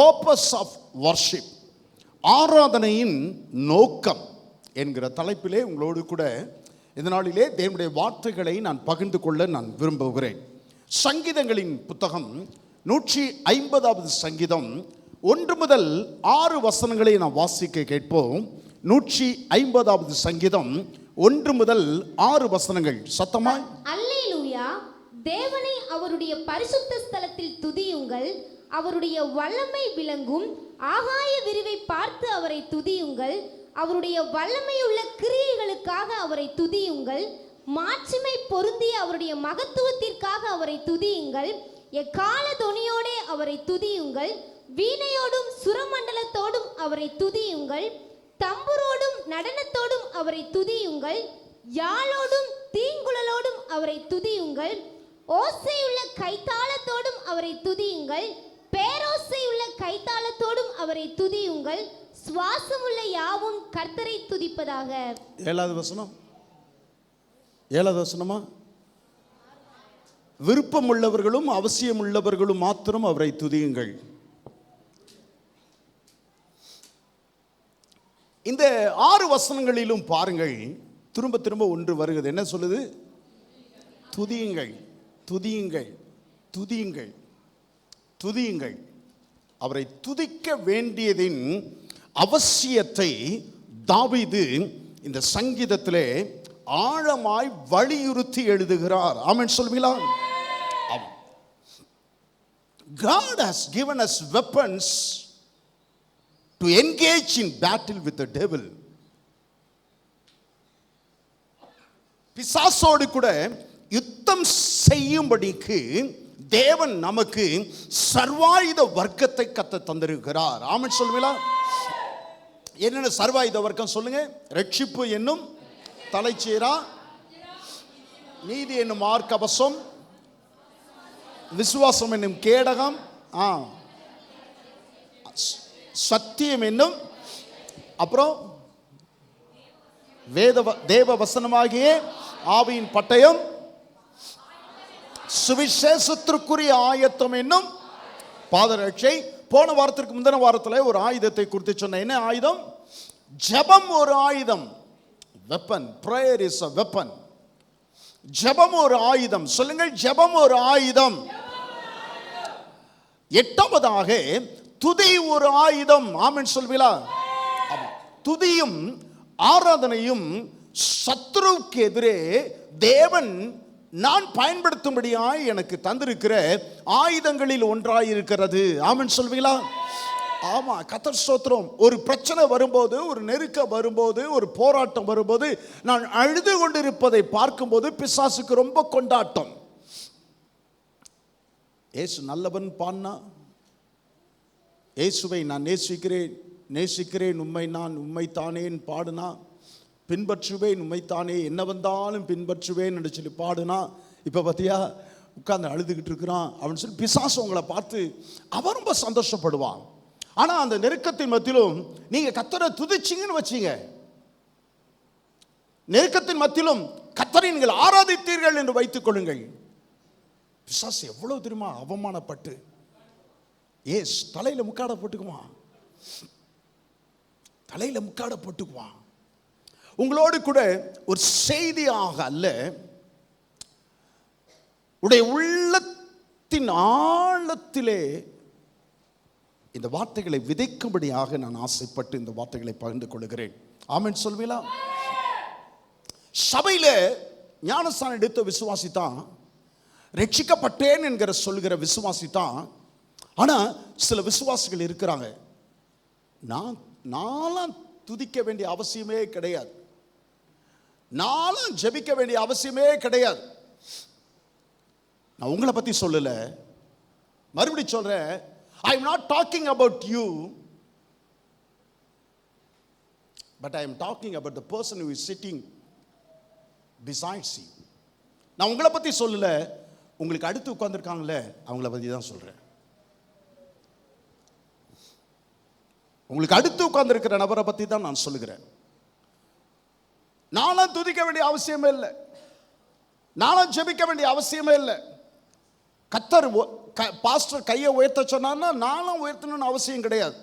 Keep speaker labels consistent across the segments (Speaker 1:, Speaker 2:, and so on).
Speaker 1: purpose of worship, ஆராதனையின் நோக்கம் என்கிற தலைப்பிலே உங்களோடு கூட இந்த நாளிலே தேவனுடைய வார்த்தைகளை நான் பகிர்ந்து கொள்ள நான் விரும்புகிறேன். சங்கீதங்களின் புத்தகம் 150வது சங்கீதம் 1 முதல் 6 வசனங்களை நாம் வாசிக்க கேட்போம். 150வது சங்கீதம் 1 முதல் 6 வசனங்கள் சத்தமாய்.
Speaker 2: அல்லேலூயா. தேவனை அவருடைய பரிசுத்த ஸ்தலத்தில் துதியுங்கள். அவருடைய வல்லமை விளங்கும் ஆகாய விரிவை பார்த்து அவரை துதியுங்கள். அவருடைய வல்லமையுள்ள கிரியைகளுக்காக அவரை துதியுங்கள். மாட்சிமை பொருந்திய அவருடைய மகத்துவத்திற்காக அவரை துதியுங்கள். எக்கால தொனியோடே அவரை துதியுங்கள். வீணையோடும் சுரமண்டலத்தோடும் அவரை துதியுங்கள். தம்புரோடும் நடனத்தோடும் அவரை துதியுங்கள். யாழோடும் தீங்குழலோடும் அவரை துதியுங்கள். ஓசையுள்ள கைத்தாளத்தோடும் அவரை துதியுங்கள். பேரோசையுள்ள கைத்தாளத்தோடும் அவரை துதியுங்கள். சுவாசமுள்ள யாவும் கர்த்தரை துதிப்பதாக.
Speaker 1: 7வது வசனம். 7வது வசனமா? விருப்பம் உள்ளவர்களும் அவசியம் உள்ளவர்களும் மாத்திரம் அவரை துதியுங்கள். இந்த 6 வசனங்களிலும் பாருங்கள், திரும்ப திரும்ப ஒன்று வருகிறது. என்ன சொல்லுது? துதியுங்கள், துதியுங்கள், துதியுங்கள், துதியுங்கள். அவரை துதிக்க வேண்டியதின் அவசியத்தை தாவீது இந்த சங்கீதத்திலே ஆழமாய் வலியுறுத்தி எழுதுகிறார். ஆமென் சொல்வீங்களா? God has given us weapons to engage in battle with the devil. பிசாசோடு கூட யுத்தம் செய்யும்படிக்கு தேவன் நமக்கு சர்வாயுத வர்க்கத்தை கத்த தந்திருக்கிறார். ஆமென் சொல்வீங்களா? என்னென்ன சர்வாயுத வர்க்கம் சொல்லுங்க. ரட்சிப்பு என்னும் தலைச்சீரா, நீதி என்னும் மார்க்கவசம், விசுவாசம் என்னும் கேடகம், சத்தியம் என்னும், அப்புறம் தேவ வசனமாகிய ஆவியின் பட்டயம், சுவிசேஷத்திற்குரிய ஆயத்தம் என்னும் பாதரட்சை. போன வாரத்திற்கு முந்தின வாரத்தில் ஒரு ஆயுதத்தை குறித்து சொன்னேன். என்ன ஆயுதம்? ஜெபம் ஒரு ஆயுதம். Weapon. prayer is a weapon. ஜெபம் ஒரு ஆயுதம். சொல்லுங்கள், ஜெபம் ஒரு ஆயுதம். 8வதாக துதி ஒரு ஆயுதம். ஆமென் சொல்வீங்களா? துதியும் ஆராதனையும் சத்ருவுக்கு எதிரே தேவன் நான் பயன்படுத்தும்படியாய் எனக்கு தந்திருக்கிற ஆயுதங்களில் ஒன்றாயிருக்கிறது. ஆமென் சொல்வீங்களா? ஆமா, கர்த்தர் ஸ்தோத்திரம். ஒரு பிரச்சனை வரும்போது, ஒரு நெருக்கம் வரும்போது, ஒரு போராட்டம் வரும்போது, நான் அழுது கொண்டிருப்பதை பார்க்கும்போது பிசாசுக்கு ரொம்ப கொண்டாட்டம். ஏசு நல்லவன் பான்னா, இயேசுவை நான் நேசிக்கிறேன், நேசிக்கிறேன் உம்மை, நான் உம்மை தானேன் பாடுனா, பின்பற்றுவேன் உம்மைத்தானே, என்ன வந்தாலும் பின்பற்றுவேன் என்று சொல்லி பாடுனா, இப்போ பார்த்தியா உட்கார்ந்து அழுதுகிட்டு இருக்கிறான் அப்படின்னு சொல்லி பிசாசு உங்களை பார்த்து அவன் ரொம்ப சந்தோஷப்படுவான். ஆனால் அந்த நெருக்கத்தின் மத்தியிலும் நீங்கள் கர்த்தரை துதிச்சிங்கன்னு வச்சிங்க, நெருக்கத்தின் மத்தியிலும் கர்த்தரை நீங்கள் ஆராதித்தீர்கள் என்று வைத்துக் கொள்ளுங்கள், பிசாசு எவ்வளவு தெரியுமா அவமானப்பட்டு தலையில முக்காட போட்டுக்குவான், தலையில முக்காட போட்டுக்குவான். உங்களோடு கூட ஒரு செய்தியாக அல்ல, உடைய உள்ளத்தின் ஆழத்திலே இந்த வார்த்தைகளை விதைக்கும்படியாக நான் ஆசைப்பட்டு இந்த வார்த்தைகளை பகிர்ந்து கொள்கிறேன். ஆமென் சொல்வீங்களா? சபையில ஞானஸ்தானம் எடுத்த விசுவாசித்தான், ரட்சிக்கப்பட்டேன் என்கிற சொல்கிற விசுவாசித்தான். ஆனா சில விசுவாசிகள் இருக்கிறாங்க, நான்லாம் துதிக்க வேண்டிய அவசியமே கிடையாது, நானும் ஜெபிக்க வேண்டிய அவசியமே கிடையாது. நான் உங்களை பத்தி சொல்லல, மறுபடியும் சொல்றேன். I am not talking about you, but I am talking about the person who is sitting besides you. நான் உங்களை பத்தி சொல்லல, உங்களுக்கு அடுத்து உட்கார்ந்திருக்காங்களே அவங்கள பத்தி தான் சொல்றேன். உங்களுக்கு அடுத்து உட்கார்ந்திருக்கிற நபரை பத்தி தான் நான் சொல்லுகிறேன். நானும் துதிக்க வேண்டிய அவசியமே இல்லை, நானும் ஜெபிக்க வேண்டிய அவசியமே இல்லை. கத்தர் பாஸ்டர் கையை உயர்த்த சொன்னார்னா நானும் உயர்த்தணும்னு அவசியம் கிடையாது.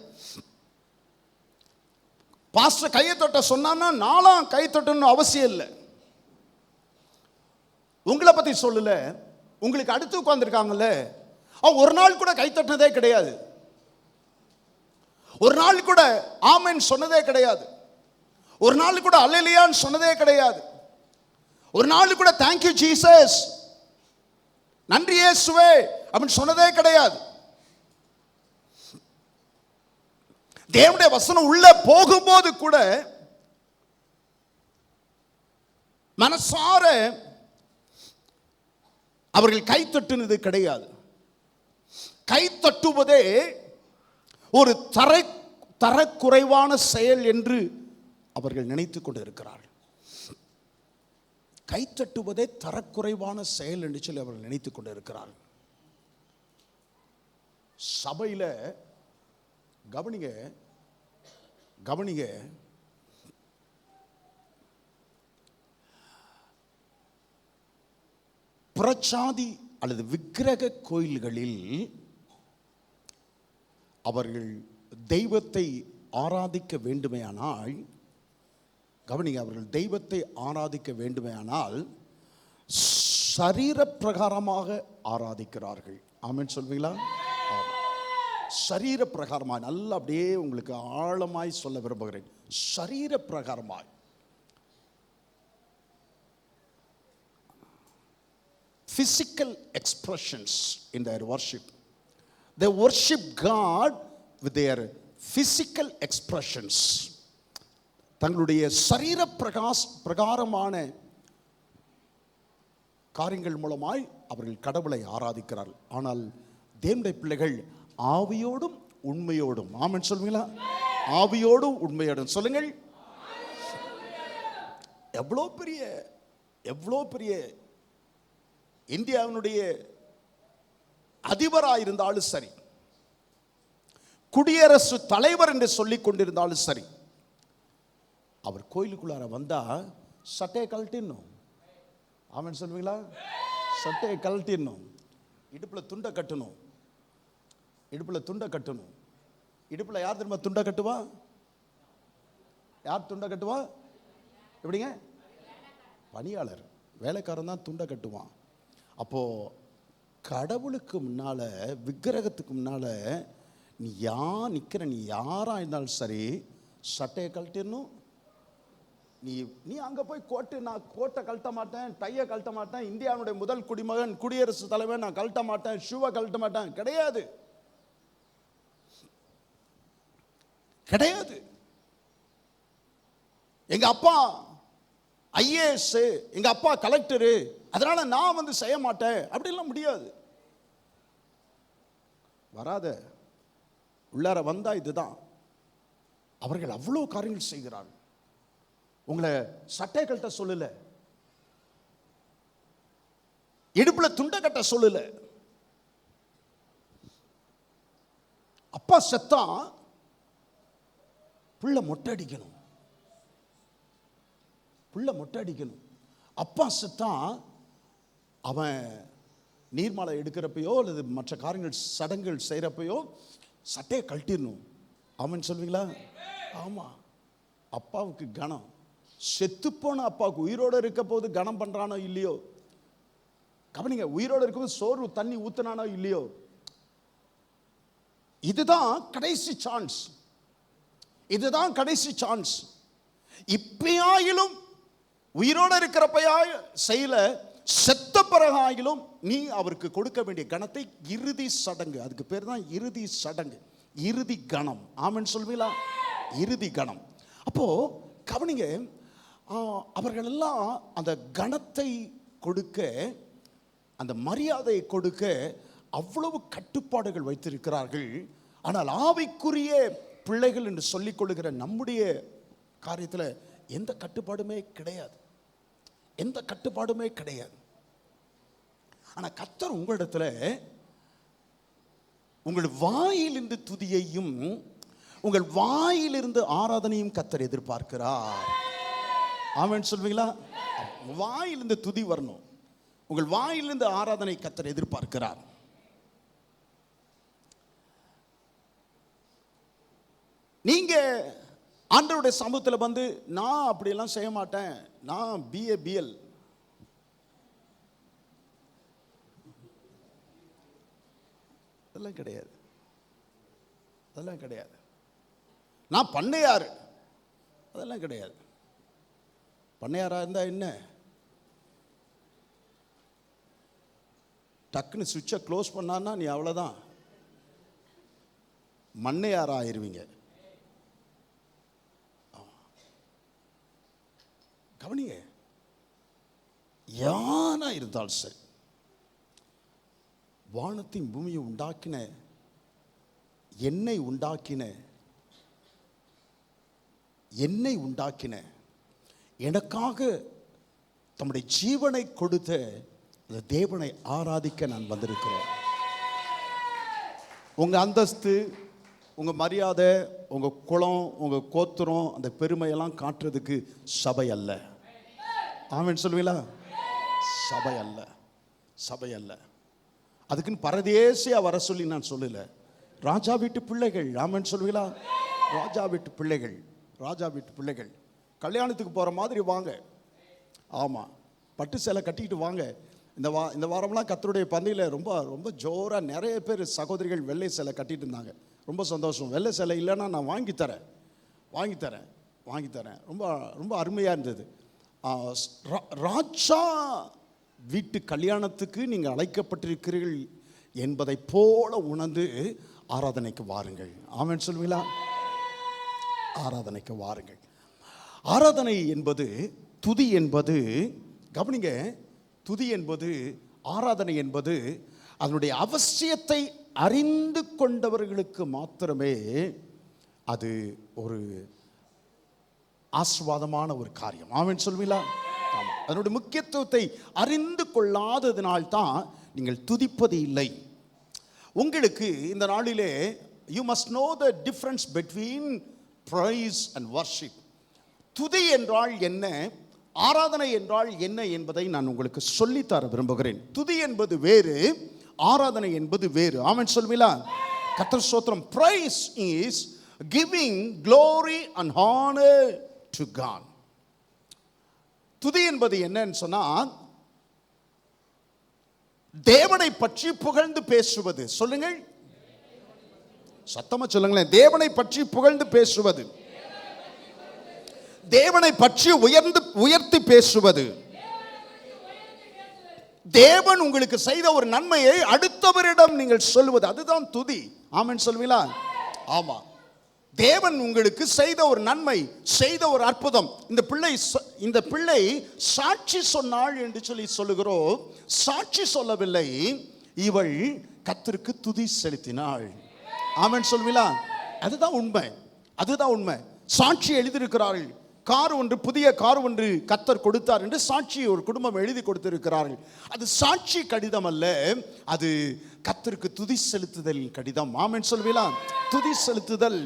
Speaker 1: பாஸ்டர் கையை தொட்ட சொன்னா நானும் கை தொட்டணும்னு அவசியம் இல்லை. உங்களை பத்தி சொல்லல, உங்களுக்கு அடுத்து உட்கார்ந்துருக்காங்கல்ல, ஒரு நாள் கூட கை தட்டினதே கிடையாது, ஒரு நாள் கூட ஆமென் சொன்னதே கிடையாது, ஒரு நாள் கூட அல்லேலூயான்னு சொன்னதே கிடையாது, ஒரு நாள் கூட தேங்க்யூ ஜீசஸ், நன்றி இயேசுவே அப்படின்னு சொன்னதே கிடையாது. தேவனுடைய வசனம் உள்ள போகும்போது கூட மனசார அவர்கள் கை தட்டுனது கிடையாது. கை தட்டுவதே ஒரு தரக்குறைவான செயல் என்று அவர்கள் நினைத்துக் கொண்டு இருக்கிறார்கள். கை தட்டுவதே தரக்குறைவான செயல் என்று சொல்லி அவர்கள் நினைத்துக் கொண்டு இருக்கிறார்கள். சபையில கவனிங்க கவனிங்க, பிரச்சாதி அல்லது விக்கிரக கோயில்களில் அவர்கள் தெய்வத்தை ஆராதிக்க வேண்டுமேயானால், கவனிங்க, அவர்கள் தெய்வத்தை ஆராதிக்க வேண்டுமேயானால் சரீர பிரகாரமாக ஆராதிக்கிறார்கள். ஆமென் சொல்வீங்களா? சரீர பிரகாரமாய், நல்லா அப்படியே உங்களுக்கு ஆழமாய் சொல்ல விரும்புகிறேன். சரீர பிரகாரமாய் physical expressions in their worship. They worship God with their physical expressions. தங்களுடைய சரீர பிரகாரமான காரியங்கள் மூலமாய் அவர்கள் கடவுளை ஆராதிக்கிறார்கள். ஆனால் தேவனுடைய பிள்ளைகள் ஆவியோடும் உண்மையோடும், ஆமென் சொல்வீங்களா? ஆவியோடும் உண்மையோடும் சொல்லுங்கள். எவ்வளோ பெரிய இந்தியாவினுடைய அதிபராயிருந்தாலும் சரி, குடியரசு தலைவர் என்று சொல்லிக் கொண்டிருந்தாலும் சரி, அவர் கோயிலுக்குள்ளார வந்தா சட்டையை கழட்டிடணும். ஆமென் சொல்வீங்களா? சட்டையை கழட்டிடணும், இடுப்புல துண்டை கட்டணும், இடுப்புல துண்டை கட்டணும். இடுப்புல யார் திரும்ப துண்டை கட்டுவா? யார் துண்டை கட்டுவா? எப்படிங்க? பணியாளர், வேலைக்காரன் தான் துண்டை கட்டுவான். அப்போ கடவுளுக்கு முன்னால, விக்கிரகத்துக்கு முன்னால நீ நிக்கிற, நீ யாரா இருந்தாலும் சரி, சட்டையை கழட்டிடணும். நீ அங்க போய் நான் கோட்டை கழட்ட மாட்டேன், டையை கழட்ட மாட்டேன், இந்தியாவுடைய முதல் குடிமகன், குடியரசு தலைவர், நான் கழட்ட மாட்டேன், ஷூவை கழட்ட மாட்டேன், கிடையாது கிடையாது. எங்க அப்பா ஐஏஎஸ், எங்க அப்பா கலெக்டரு, அதனால நான் செய்ய மாட்டேன் அப்படிலாம் முடியாது. வராத, உள்ளார வந்தா இதுதான். அவர்கள் அவ்வளோ காரியங்கள் செய்கிறார்கள். உங்களை சட்டை கட்ட சொல்லல, இடுப்புல துண்டை கட்ட சொல்லல. அப்பா செத்தா புள்ள மொட்டை அடிக்கணும், புள்ள மொட்டை அடிக்கணும். அப்பா செத்தா அவன் நீர்மாலை எடுக்கிறப்பையோ அல்லது மற்ற காரியங்கள் சடங்குகள் செய்கிறப்பையோ சட்டையை கழட்டிடணும். அவன் சொல்வீங்களா? ஆமா, அப்பாவுக்கு கணம். செத்துப்போன அப்பாவுக்கு உயிரோடு இருக்க போது கணம் பண்றானோ இல்லையோ, கவனிங்க, உயிரோடு இருக்கும்போது சோறு தண்ணி ஊத்துனானோ இல்லையோ, இதுதான் கடைசி சான்ஸ், இதுதான் கடைசி சான்ஸ். இப்பயாயிலும் உயிரோடு இருக்கிறப்பையா செய்யல, செத்த பிறகாயிலும் நீ அவருக்கு கொடுக்க வேண்டிய கணத்தை, இறுதி சடங்கு, அதுக்கு பேர் தான் இறுதி சடங்கு, இறுதி கணம். ஆமென் சொல்வீங்களா? இறுதி கணம். அப்போ கவனிங்க, அவர்கள் எல்லாம் அந்த கணத்தை கொடுக்க, அந்த மரியாதையை கொடுக்க அவ்வளவு கட்டுப்பாடுகள் வைத்திருக்கிறார்கள். ஆனால் ஆவிக்குரிய பிள்ளைகள் என்று சொல்லிக் கொள்ளுகிற நம்முடைய காரியத்தில் எந்த கட்டுப்பாடுமே கிடையாது, எந்த கட்டுப்பாடுமே கிடையாது. ஆனால் கர்த்தர் உங்களிடத்துல உங்கள் வாயிலிருந்து துதியையும் உங்கள் வாயிலிருந்து ஆராதனையும் கர்த்தர் எதிர்பார்க்கிறார். ஆமென் சொல்வீங்களா? வாயிலிருந்து துதி வரணும், உங்கள் வாயிலிருந்து ஆராதனை கர்த்தர் எதிர்பார்க்கிறார். நீங்க ஆண்டவருடைய சமூகத்தில் வந்து நான் அப்படியெல்லாம் செய்ய மாட்டேன், நான் BA BL, அதெல்லாம் கிடையாது, அதெல்லாம் கிடையாது. நான் பண்ணையாரு, அதெல்லாம் கிடையாது. பண்ணையாரா இருந்தா என்ன, டக்குன்னு சுவிட்சை க்ளோஸ் பண்ணான்னா நீ அவ்வளோதான், மண்ணையாரா ஆயிருவீங்க. கவனிங்க, யானா இருந்தால் சரி, வானத்தின் பூமியை உண்டாக்கின, என்னை உண்டாக்கின எனக்காக தம்முடைய ஜீவனை கொடுத்த அந்த தேவனை ஆராதிக்க நான் வந்திருக்கிறேன். உங்க அந்தஸ்து, உங்க மரியாதை, உங்க குலம், உங்க கோத்திரம், அந்த பெருமையெல்லாம் காட்டுறதுக்கு சபை அல்ல. ஆமென் சொல்லுவீங்களா? சபை அல்ல, சபை அல்ல. அதுக்குன்னு பரதேசியா வர சொல்லி நான் சொல்லல. ராஜா வீட்டு பிள்ளைகள், ஆமென் சொல்லுவீங்களா? ராஜா வீட்டு பிள்ளைகள், ராஜா வீட்டு பிள்ளைகள் கல்யாணத்துக்கு போற மாதிரி வாங்க. ஆமா, பட்டு சேலை கட்டிக்கிட்டு வாங்க. இந்த வாரம்லாம் கர்த்தருடைய பந்தியில் ரொம்ப ரொம்ப ஜோராக நிறைய பேர் சகோதரிகள் வெள்ளை சேலை கட்டிட்டு இருந்தாங்க. ரொம்ப சந்தோஷம். வெள்ளை சேலை இல்லைன்னா நான் வாங்கி தரேன். ரொம்ப ரொம்ப அருமையாக இருந்தது. ராஜா வீட்டு கல்யாணத்துக்கு நீங்கள் அழைக்கப்பட்டிருக்கிறீர்கள் என்பதை போல உணர்ந்து ஆராதனைக்கு வாருங்கள். ஆமென் சொல்லுவீங்களா? ஆராதனைக்கு வாருங்கள். ஆராதனை என்பது, துதி என்பது, கவனிங்க, துதி என்பது, ஆராதனை என்பது அதனுடைய அவசியத்தை அறிந்து கொண்டவர்களுக்கு மாத்திரமே அது ஒரு ஆசீர்வாதமான ஒரு காரியம். ஆமென் சொல்வீங்களா? ஆமாம். அதனுடைய முக்கியத்துவத்தை அறிந்து கொள்ளாததினால்தான் நீங்கள் துதிப்பது இல்லை. உங்களுக்கு இந்த நாளிலே you must know the difference between praise and worship. துதி என்றால் என்ன, ஆராதனை என்றால் என்ன என்பதை நான் உங்களுக்கு சொல்லித்தர விரும்புகிறேன். துதி என்பது வேறு, ஆராதனை என்பது வேறு. ஆமென் சொல்வீங்களா? கர்த்தர் ஸ்தோத்திரம். praise is giving glory and honor to God. துதி என்பது என்னன்னு சொன்னா, தேவனை பற்றி புகழ்ந்து பேசுவது. சொல்லுங்கள், சத்தமா சொல்லுங்களேன். தேவனை பற்றி புகழ்ந்து பேசுவது, தேவனை பற்றி உயர்த்தி பேசுவது, தேவன் உங்களுக்கு செய்த ஒரு நன்மையை அடுத்தவரிடம் நீங்கள் சொல்வது, அதுதான் துதி. ஆமென் சொல்வீங்களா? ஆமா. தேவன் உங்களுக்கு செய்த ஒரு நன்மை, செய்த ஒரு அற்புதம். இந்த பிள்ளை சாட்சி சொன்னாள் என்று சொல்லுகிறோம். சாட்சி சொல்லவில்லை, இவள் கர்த்தருக்கு துதி செலுத்தினாள். ஆமென் சொல்வீங்களா? அதுதான் உண்மை, அதுதான் உண்மை. சாட்சி எழுதியிருக்கிறார்கள். புதிய கார் ஒன்று கர்த்தர் கொடுத்தார் என்று சாட்சி ஒரு குடும்பம் எழுதி கொடுத்திருக்கிறார்கள். அது சாட்சி கடிதம் அல்ல, அது கர்த்தருக்கு துதி செலுத்துதல் கடிதம். ஆமென் சொல்வீங்களா? துதி செலுத்துதல்.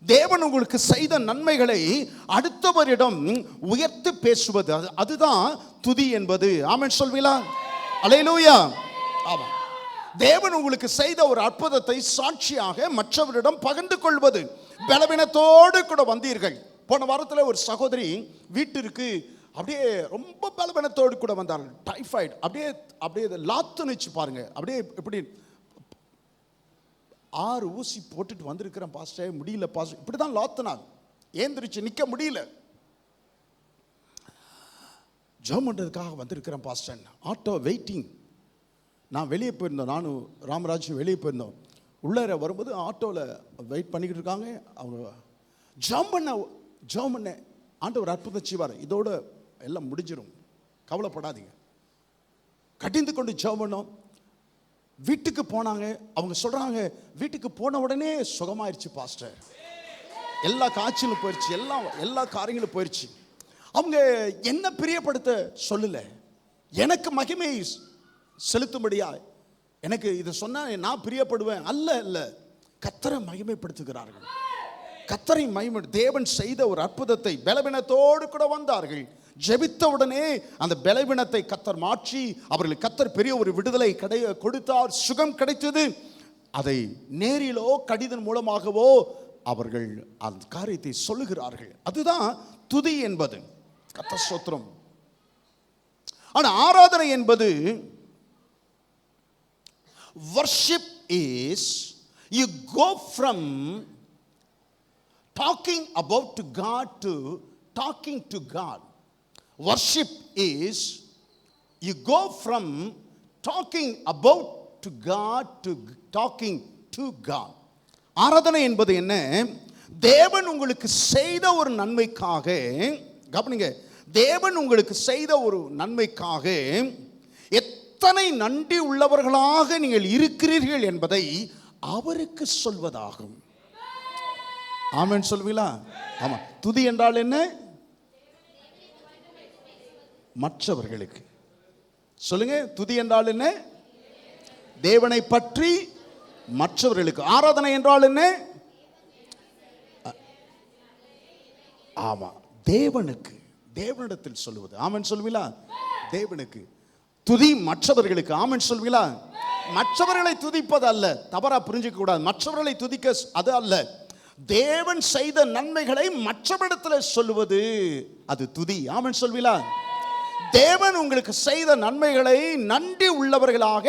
Speaker 1: தேவன் உங்களுக்கு செய்த நன்மைகளை அடுத்தவரிடம் உயர்த்தி பேசுவது, அதுதான் துதி என்பது. ஆமென் சொல்வீங்களா? அல்லேலூயா. ஆமா. தேவன் உங்களுக்கு செய்த ஒரு அற்புதத்தை சாட்சியாக மற்றவரிடம் பகிர்ந்து கொள்வது. பலவீனத்தோடு கூட வந்தீர்கள். போன வாரத்தில் ஒரு சகோதரி வீட்டிற்கு அப்படியே ரொம்ப பலவீனத்தோடு கூட வந்தார்கள். டைஃபாய்டு, அப்படியே லாத்துனுச்சு பாருங்க. அப்படியே எப்படி 6 ஊசி போட்டுட்டு வந்திருக்கிறேன் பாஸ்டர், முடியல பாஸ்டர், இப்படி தான் லாத்துனாங்க. ஏந்திரிச்சு நிற்க முடியல. ஜெபம் பண்ணுறதுக்காக வந்திருக்கிறேன் பாஸ்டர். Auto waiting. நான் வெளியே போயிருந்தோம், நானும் ராமராஜும் வெளியே போயிருந்தோம். உள்ளே வரும்போது ஆட்டோவில் வெயிட் பண்ணிக்கிட்டு இருக்காங்க. அவங்க ஜெபம் பண்ண ஆண்டவர் அற்புதம் செய்வார். இதோட எல்லாம் முடிஞ்சிடும், கவலைப்படாதீங்க. கடிந்து கொண்டு ஜெபம் பண்ணோம். வீட்டுக்கு போனாங்க. அவங்க சொல்றாங்க, வீட்டுக்கு போன உடனே சுகமாயிருச்சு பாஸ்டர், எல்லா காய்ச்சலும் போயிடுச்சு, எல்லா காரியங்களும் போயிடுச்சு. அவங்க என்ன பிரியப்படுத்த சொல்லல, எனக்கு மகிமை செலுத்தும்படியா எனக்கு இதை சொன்னா நான் பிரியப்படுவேன் அல்ல, கர்த்தரை மகிமைப்படுத்துகிறார்கள். கர்த்தரை மகிமை, தேவன் செய்த ஒரு அற்புதத்தை, பலவீனத்தோடு கூட வந்தார்கள். ஜெபித்த உடனே அந்த பலவீனத்தை கர்த்தர் மாற்றி அவர்களுக்கு கர்த்தர் பெரிய ஒரு விடுதலை கொடுத்தார், சுகம் கிடைத்தது. அதை நேரிலோ கடிதம் மூலமாகவோ அவர்கள் அந்த காரியத்தை சொல்லுகிறார்கள். அதுதான் துதி என்பது. கர்த்தர் ஸ்தோத்திரம். ஆனா ஆராதனை என்பது, worship is you go from talking about to God to talking to God. Worship is you go from talking about to God to talking to God. ஆராதனை என்பது என்ன? தேவன் உங்களுக்கு செய்த ஒரு நன்மைக்காக, கவனிங்க, தேவன் உங்களுக்கு செய்த ஒரு நன்மைக்காக எத்தனை நன்றி உள்ளவர்களாக நீங்கள் இருக்கிறீர்கள் என்பதை அவருக்கு சொல்வதாகும். ஆமென் சொல்வீங்களா? ஆமா. துதி என்றால் என்ன? மற்றவர்களுக்கு சொல்லுங்க. துதி என்றால் என்ன? தேவனை பற்றி மற்றவர்களுக்கு. ஆராதனை என்றால் என்ன? ஆமா, தேவனுக்கு, தேவனிடத்தில் சொல்லுவது. ஆமென் சொல்வீங்களா? தேவனுக்கு. துதி மற்றவர்களுக்கு. ஆமென் சொல்வீங்களா? மற்றவர்களை துதிப்பது அல்ல, தவறா புரிஞ்சிக்க கூடாது. மற்றவர்களை துதிக்க அது அல்ல. தேவன் செய்த நன்மைகளை மற்றவரிடத்தில் சொல்லுவது அது துதி. ஆமென் சொல்வீங்களா? தேவன் உங்களுக்கு செய்த நன்மைகளை நன்றி உள்ளவர்களாக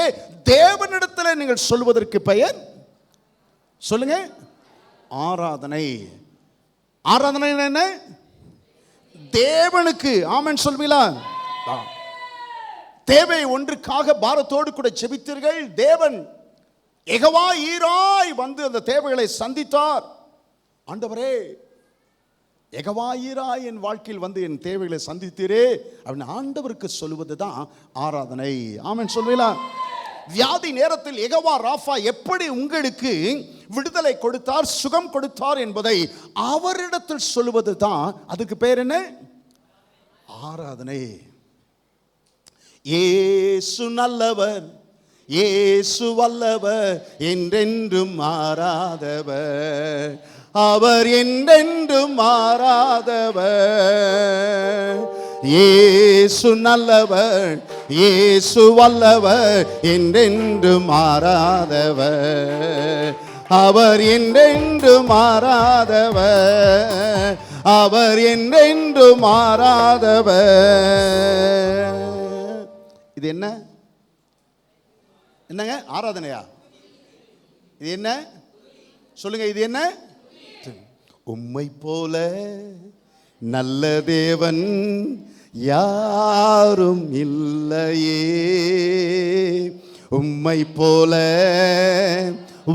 Speaker 1: தேவனிடத்தில் நீங்கள் சொல்வதற்கு பெயர் சொல்லுங்க ஆராதனை. ஆராதனை என்ன? தேவனுக்கு. ஆமென் சொல்வீங்களா? தேவை ஒன்றுக்காக பாரத்தோடு கூட ஜெபித்தீர்கள். தேவன் யெகோவா ஈராய் வந்து அந்த தேவைகளை சந்தித்தார். ஆண்டவரே, யெகோவா ஈராய் என் வாழ்க்கையில் வந்து என் தேவைகளை சந்தித்தீரே அப்படின்னு ஆண்டவருக்கு சொல்லுவது தான் ஆராதனை. ஆமென் சொல்வீங்களா? வியாதி நேரத்தில் யெகோவா ராஃபா எப்படி உங்களுக்கு விடுதலை கொடுத்தார், சுகம் கொடுத்தார் என்பதை அவரிடத்தில் சொல்லுவது தான் அதுக்கு பேர் என்ன? ஆராதனை. இயேசு நல்லவர், இயேசு வல்லவர், என்றென்றும் மாறாதவர், அவர் என்றென்றும் மாறாதவர். இயேசு நல்லவர், இயேசு வல்லவர், என்றென்றும் மாறாதவர், அவர் என்றென்றும் மாறாதவர், அவர் என்றென்றும் மாறாதவர். இது என்ன? என்னங்க? ஆராதனையா? இது என்ன? சொல்லுங்க, இது என்ன? உம்மை போல நல்ல தேவன் யாரும் இல்லையே, உம்மை போல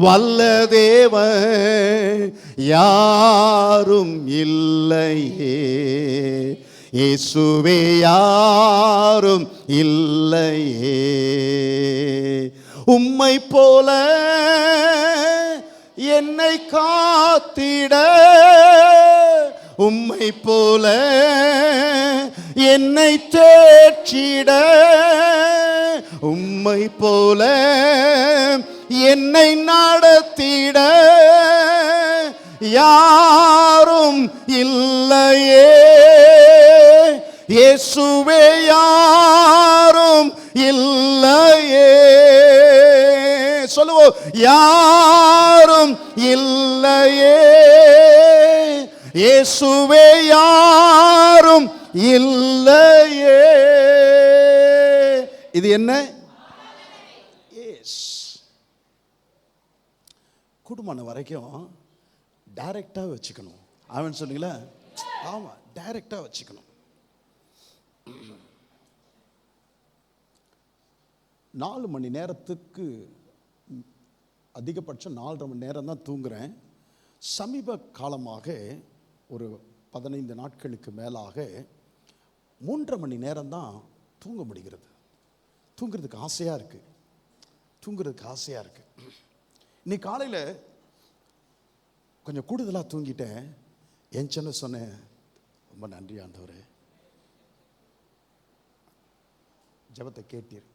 Speaker 1: வல்ல தேவன் யாரும் இல்லையே, இயேசுவே யாரும் இல்லையே. உம்மை போல என்னை காத்திட, உம்மை போல என்னை தேற்றிட, உம்மை போல என்னை நடத்திட யாரும் இல்லையே, இயேசுவே யாரும் இல்லையே. சொல்லுவோம், யாரும் இல்லையே, இயேசுவே யாரும் இல்லையே. இது என்ன? குடும்பம் வரைக்கும் டைரக்டா வச்சுக்கணும். அவன் சொன்னீங்களா? ஆமா, டைரக்டா வச்சுக்கணும். 4 மணி நேரத்துக்கு அதிகபட்சம் 4.5 மணி நேரம் தான் தூங்குறேன். சமீப காலமாக ஒரு 15 நாட்களுக்கு மேலாக 3.5 மணி நேரம் தான் தூங்க முடிகிறது. தூங்குறதுக்கு ஆசையாக இருக்குது, தூங்குறதுக்கு ஆசையாக இருக்குது. இன்னைக்கு காலையில் கொஞ்சம் கூடுதலாக தூங்கிட்டேன். என்ச்சன்னு சொன்னேன், ரொம்ப நன்றி ஆண்டவரே, ஜெபத்தை கேட்டீர்,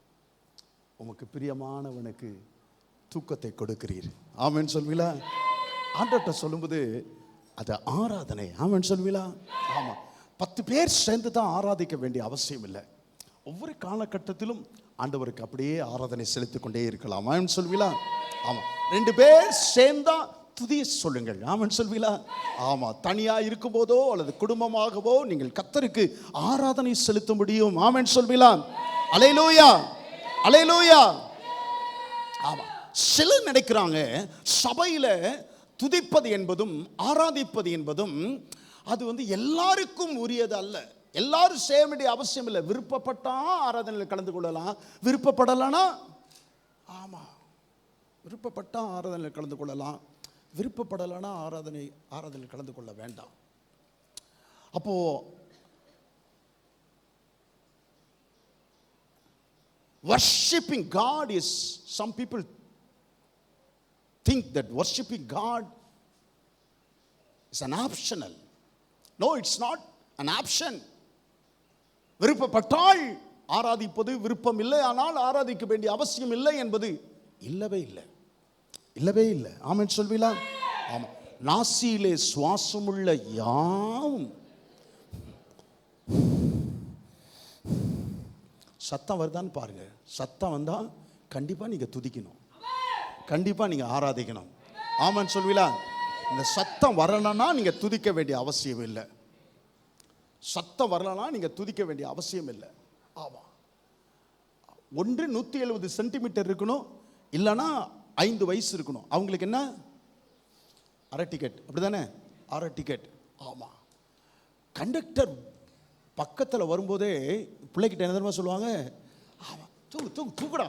Speaker 1: உமக்கு பிரியமானவனுக்கு தூக்கத்தை கொடுக்கிறீர். ஆமென் சொல்வீங்களா? ஆண்டவர்கிட்ட சொல்லும்போது அது ஆராதனை. ஆமென் சொல்வீங்களா? ஆமாம், 10 பேர் சேர்ந்து தான் ஆராதிக்க வேண்டிய அவசியம் இல்லை. ஒவ்வொரு காலகட்டத்திலும் ஆண்டவருக்கு அப்படியே ஆராதனை செலுத்திக் கொண்டே இருக்கலாம். ஆமென் சொல்வீங்களா? ஆமாம், 2 பேர் சேர்ந்தா துதிய சொல்லுங்கள். ஆமென் சொல்வீங்களா? ஆமா, தனியா இருக்கும்போதோ அல்லது குடும்பமாகவோ நீங்கள் கர்த்தருக்கு ஆராதனை செலுத்த முடியும். ஆமென் சொல்வீங்களா? அல்லேலூயா, அல்லேலூயா. ஆமா, சிலர் நினைக்கிறாங்க சபையில துதிப்பது என்பதும் ஆராதிப்பது என்பதும் அது எல்லாருக்கும் உரியது அல்ல. எல்லாரும் செய்ய வேண்டிய அவசியம் இல்லை. விருப்பப்பட்டா ஆராதனையில் கலந்து கொள்ளலாம், விருப்பப்படலானா ஆமா விருப்பப்பட்டா ஆராதனையில் கலந்து கொள்ளலாம், விருப்பப்படலானா ஆராதனையில் கலந்து கொள்ள வேண்டாம். அப்போ worshiping God is, some people think that worshiping God is an optional. No, it's not an option. விருப்பப்பட்டால் ஆராதிப்பது விருப்பம் இல்லை, ஆனால் ஆராதிக்க வேண்டிய அவசியம் இல்லை என்பது இல்லவே இல்லை, இல்லவே இல்லை. ஆமென் சொல்வீங்களா? ஆமா. நாசியிலே சுவாசமுள்ள யாவும் சத்தம் வருதான்னு பாருங்க. சத்தம் வந்தா கண்டிப்பா நீங்க துதிக்கணும், கண்டிப்பா நீங்க ஆராதிக்கணும். ஆமென் சொல்வீங்களா? இந்த சத்தம் வரலன்னா நீங்க துதிக்க வேண்டிய அவசியம் இல்லை. சத்தம் வரலன்னா நீங்க துதிக்க வேண்டிய அவசியம் இல்லை. ஆமா, ஒன்று 170 சென்டிமீட்டர் இருக்கணும், இல்லைன்னா 5 வயசு இருக்கணும். அவங்களுக்கு என்ன? அரை டிக்கெட், அப்படிதானே? அரை டிக்கெட். ஆமா. கண்டக்டர் பக்கத்தில் வரும்போதே பிள்ளைகிட்ட என்ன தெரியுமா சொல்லுவாங்க? ஆமா, தூங்கு தூங்கு தூங்குடா,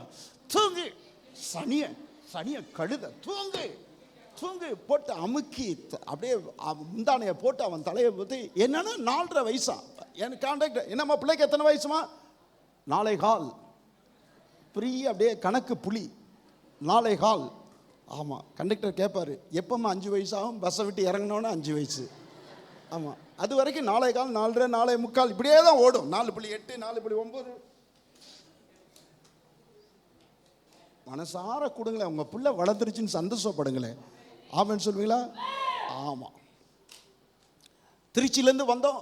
Speaker 1: தூங்கு, சனிய சனிய கழுத, தூங்கு தூங்கு போட்டு அமுக்கி அப்படியே முந்தானையை போட்டு அவன் தலையை பற்றி என்னன்னா 4.5 வயசா? எனக்கு கான்டாக்ட் என்னம்மா பிள்ளைக்கு எத்தனை வயசுமா? 4.25. பெரிய அப்படியே கணக்கு புலி, 4.25. ஆமாம். கண்டக்டர் கேட்பாரு, எப்போம்மா 5 வயசாகும்? பஸ்ஸை விட்டு இறங்கினோன்னு 5 வயசு. ஆமாம், அது வரைக்கும் 4.25, 4.5, 4.45 இப்படியே தான் ஓடும். 4.8, 4.9. மனசார கொடுங்களேன், உங்கள் பிள்ளை வளர்ந்துருச்சுன்னு சந்தோஷப்படுங்களேன். ஆமென் சொல்வீங்களா? ஆமாம். திருச்சியிலேருந்து வந்தோம்.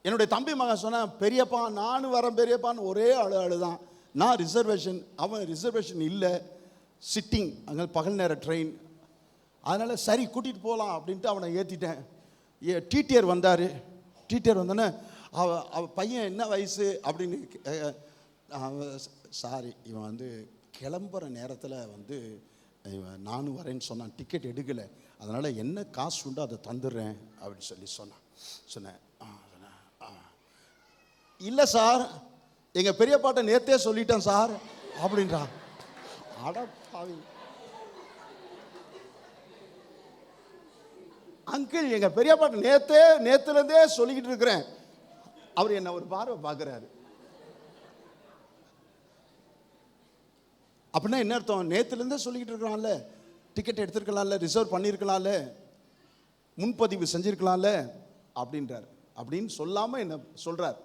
Speaker 1: என்னுடைய தம்பி மகன் சொன்ன, பெரியப்பா நானும் வரேன் பெரியப்பான்னு ஒரே அழுதான். நான் ரிசர்வேஷன், அவன் ரிசர்வேஷன் இல்லை, சிட்டிங், அங்கே பகல் நேர ட்ரெயின். அதனால் சரி கூட்டிகிட்டு போகலாம் அப்படின்ட்டு அவனை ஏற்றிட்டேன். டிடிஆர் வந்தார். டிடிஆர் வந்தோன்னே அவ பையன் என்ன வயசு அப்படின்னு, சாரி இவன் கிளம்புற நேரத்தில் இவன் நானும் வரேன்னு சொன்னான், டிக்கெட் எடுக்கலை, அதனால் என்ன காசு உண்டோ அதை தந்துடுறேன் அப்படின்னு சொன்னான். சொன்னேன் இல்லை சார், எங்கள் பெரியப்பாட்ட நேற்றே சொல்லிட்டேன் சார் அப்படின்றா. அடப்பாவி அங்கிள், எங்கள் பெரியப்பாட்ட நேற்றுலேருந்தே சொல்லிக்கிட்டு இருக்கிறேன். அவர் என்ன ஒரு பார்வை பார்க்குறாரு. அப்படின்னா என்ன அர்த்தம்? நேற்றுலேருந்தே சொல்லிக்கிட்டு இருக்கிறான்ல, டிக்கெட் எடுத்துருக்கலாம்ல, ரிசர்வ் பண்ணியிருக்கலாம்ல, முன்பதிவு செஞ்சுருக்கலாம்ல அப்படின்றார். அப்படின்னு சொல்லாமல் என்ன சொல்கிறார்?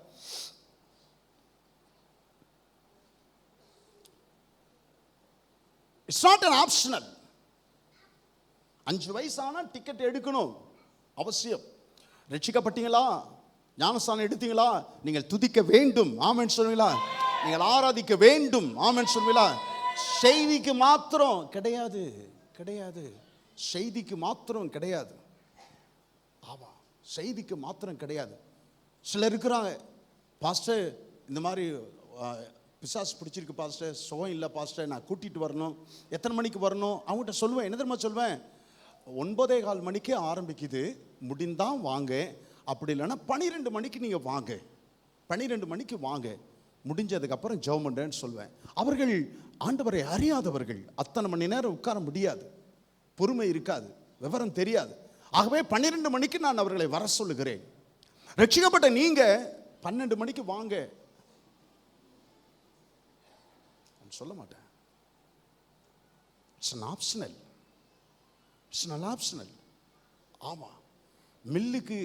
Speaker 1: It's not an optional. 5 வயசானால் டிக்கெட் எடுக்கணும், அவசியம். ரட்சிக்கப்பட்டீங்களா? ஞானஸ்தானம் எடுத்தீங்களா? நீங்கள் துதிக்க வேண்டும். ஆமென் சொல்வீங்களா? நீங்கள் ஆராதிக்க வேண்டும். ஆமென் சொல்வீங்களா? செய்திக்கு மாத்திரம் கிடையாது, கிடையாது. செய்திக்கு மாத்திரம் கிடையாது. ஆமா, செய்திக்கு மாத்திரம் கிடையாது. சிலர் இருக்கிறாங்க, பாஸ்டர் இந்த மாதிரி பிசாசு பிடிச்சிருக்கு பாஸ்டர், சுகம் இல்லை பாஸ்டர், நான் கூட்டிகிட்டு வரணும். எத்தனை மணிக்கு வரணும்? அவங்ககிட்ட சொல்லுவேன், என்ன தெரியுமா சொல்லுவேன்? 9:15 மணிக்கு ஆரம்பிக்குது, முடிந்தான் வாங்க, அப்படி இல்லைன்னா 12 மணிக்கு நீங்கள் வாங்க, 12 மணிக்கு வாங்க, முடிஞ்சதுக்கப்புறம் ஜெபம் பண்ணுறேன்னு சொல்லுவேன். அவர்கள் ஆண்டவரை அறியாதவர்கள், அத்தனை மணி நேரம் உட்கார முடியாது, பொறுமை இருக்காது, விவரம் தெரியாது. ஆகவே 12 மணிக்கு நான் அவர்களை வர சொல்லுகிறேன். ரட்சிக்கப்பட்ட நீங்க 12 மணிக்கு வாங்க சொல்ல மாட்டேன். It's an optional. It's an optional. ஆமா, மில்லுக்கு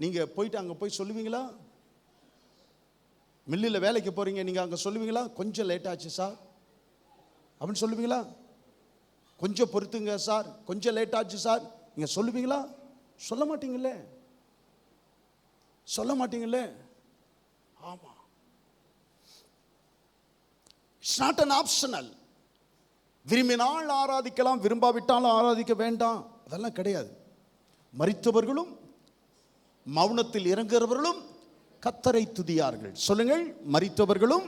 Speaker 1: நீங்க போயிட்டு அங்க போய் சொல்லுவீங்களா? மில்லில் வேலைக்கு போறீங்க, நீங்க அங்க சொல்லுவீங்களா? கொஞ்சம் லேட் ஆச்சு சார் அப்படின்னு சொல்லுவீங்களா? கொஞ்சம் பொறுத்துங்க சார், கொஞ்சம் லேட் ஆச்சு சார், நீங்க சொல்லுவீங்களா? சொல்ல மாட்டீங்களே, சொல்ல மாட்டீங்களே. ஆமா, இட்ஸ் நாட் an optional. விரும்பினால் ஆராதிக்கலாம், விரும்பாவிட்டாலும் ஆராதிக்க வேண்டாம், அதெல்லாம் கிடையாது. மரித்தவர்களும் மௌனத்தில் இறங்குகிறவர்களும் கர்த்தரை துதியார்கள். சொல்லுங்கள், மரித்தவர்களும்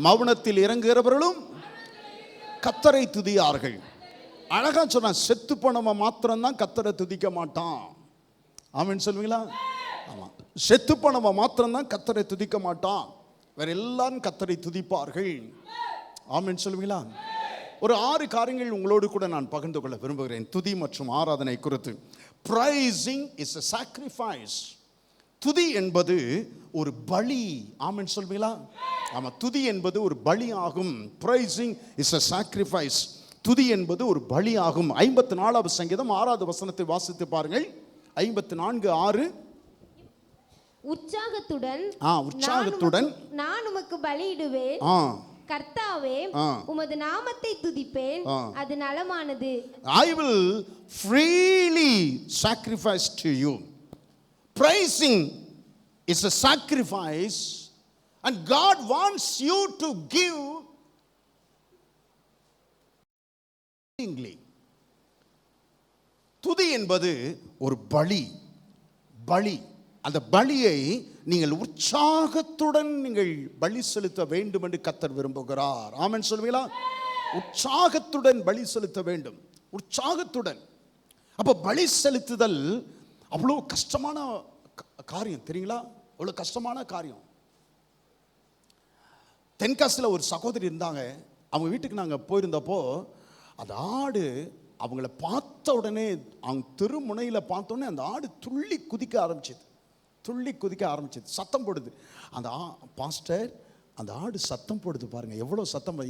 Speaker 1: மௌனத்தில் இறங்குகிறவர்களும் கர்த்தரை துதியார்கள். அழகா சொன்னா, செத்து போனவன் மாத்திரம்தான் கர்த்தரை துதிக்க மாட்டான். ஆமென் சொல்லுவீங்களா? ஆமா, செத்து போனவன் மாத்திரம்தான் கர்த்தரை துதிக்க மாட்டான், வேற எல்லாரும் கர்த்தரை துதிப்பார்கள். ஆமென் சொல்லுவீங்களா? ஒரு 6 காரியங்கள் உங்களோடு கூட நான் பகிர்ந்து கொள்ள விரும்புகிறேன் துதி மற்றும் ஆராதனை குறித்து. Praising is a sacrifice. துதி என்பது ஒரு பலி. ஆமென் சொல்வீங்களா? ஆமா, துதி என்பது ஒரு பலி ஆகும். Praising is a sacrifice. துதி என்பது ஒரு பலி ஆகும். 54வது சங்கீதம் 6வது வசனத்தை வாசித்து பாருங்கள். 54:6.
Speaker 2: உற்சாகத்துடன் நான் உமக்கு பலியிடுவேன், கர்த்தாவே உமது நாமத்தை துதிப்பேன், அது நலமானது.
Speaker 1: I will freely sacrifice to you. Praising is a sacrifice, and God wants you to give willingly. துதி என்பது ஒரு பலி. அந்த பலியை நீங்கள் உற்சாகத்துடன் நீங்கள் பலி செலுத்த வேண்டும் என்று கர்த்தர் விரும்புகிறார். ஆமென் சொல்வீங்களா? உற்சாகத்துடன் பலி செலுத்த வேண்டும், உற்சாகத்துடன். அப்ப பலி செலுத்துதல் அவ்வளோ கஷ்டமான காரியம், தெரியுங்களா? அவ்வளோ கஷ்டமான காரியம். தென்காசியில் ஒரு சகோதரி இருந்தாங்க. அவங்க வீட்டுக்கு நாங்கள் போயிருந்தப்போ அந்த ஆடு அவங்கள பார்த்த உடனே, அவங்க தெருமுனையில் பார்த்த உடனே அந்த ஆடு துள்ளி குதிக்க ஆரம்பிச்சது, சத்தம் போடுது. அந்த பாஸ்டர், அந்த ஆடு சத்தம் போடுது பாருங்க, எவ்வளோ சத்தம்,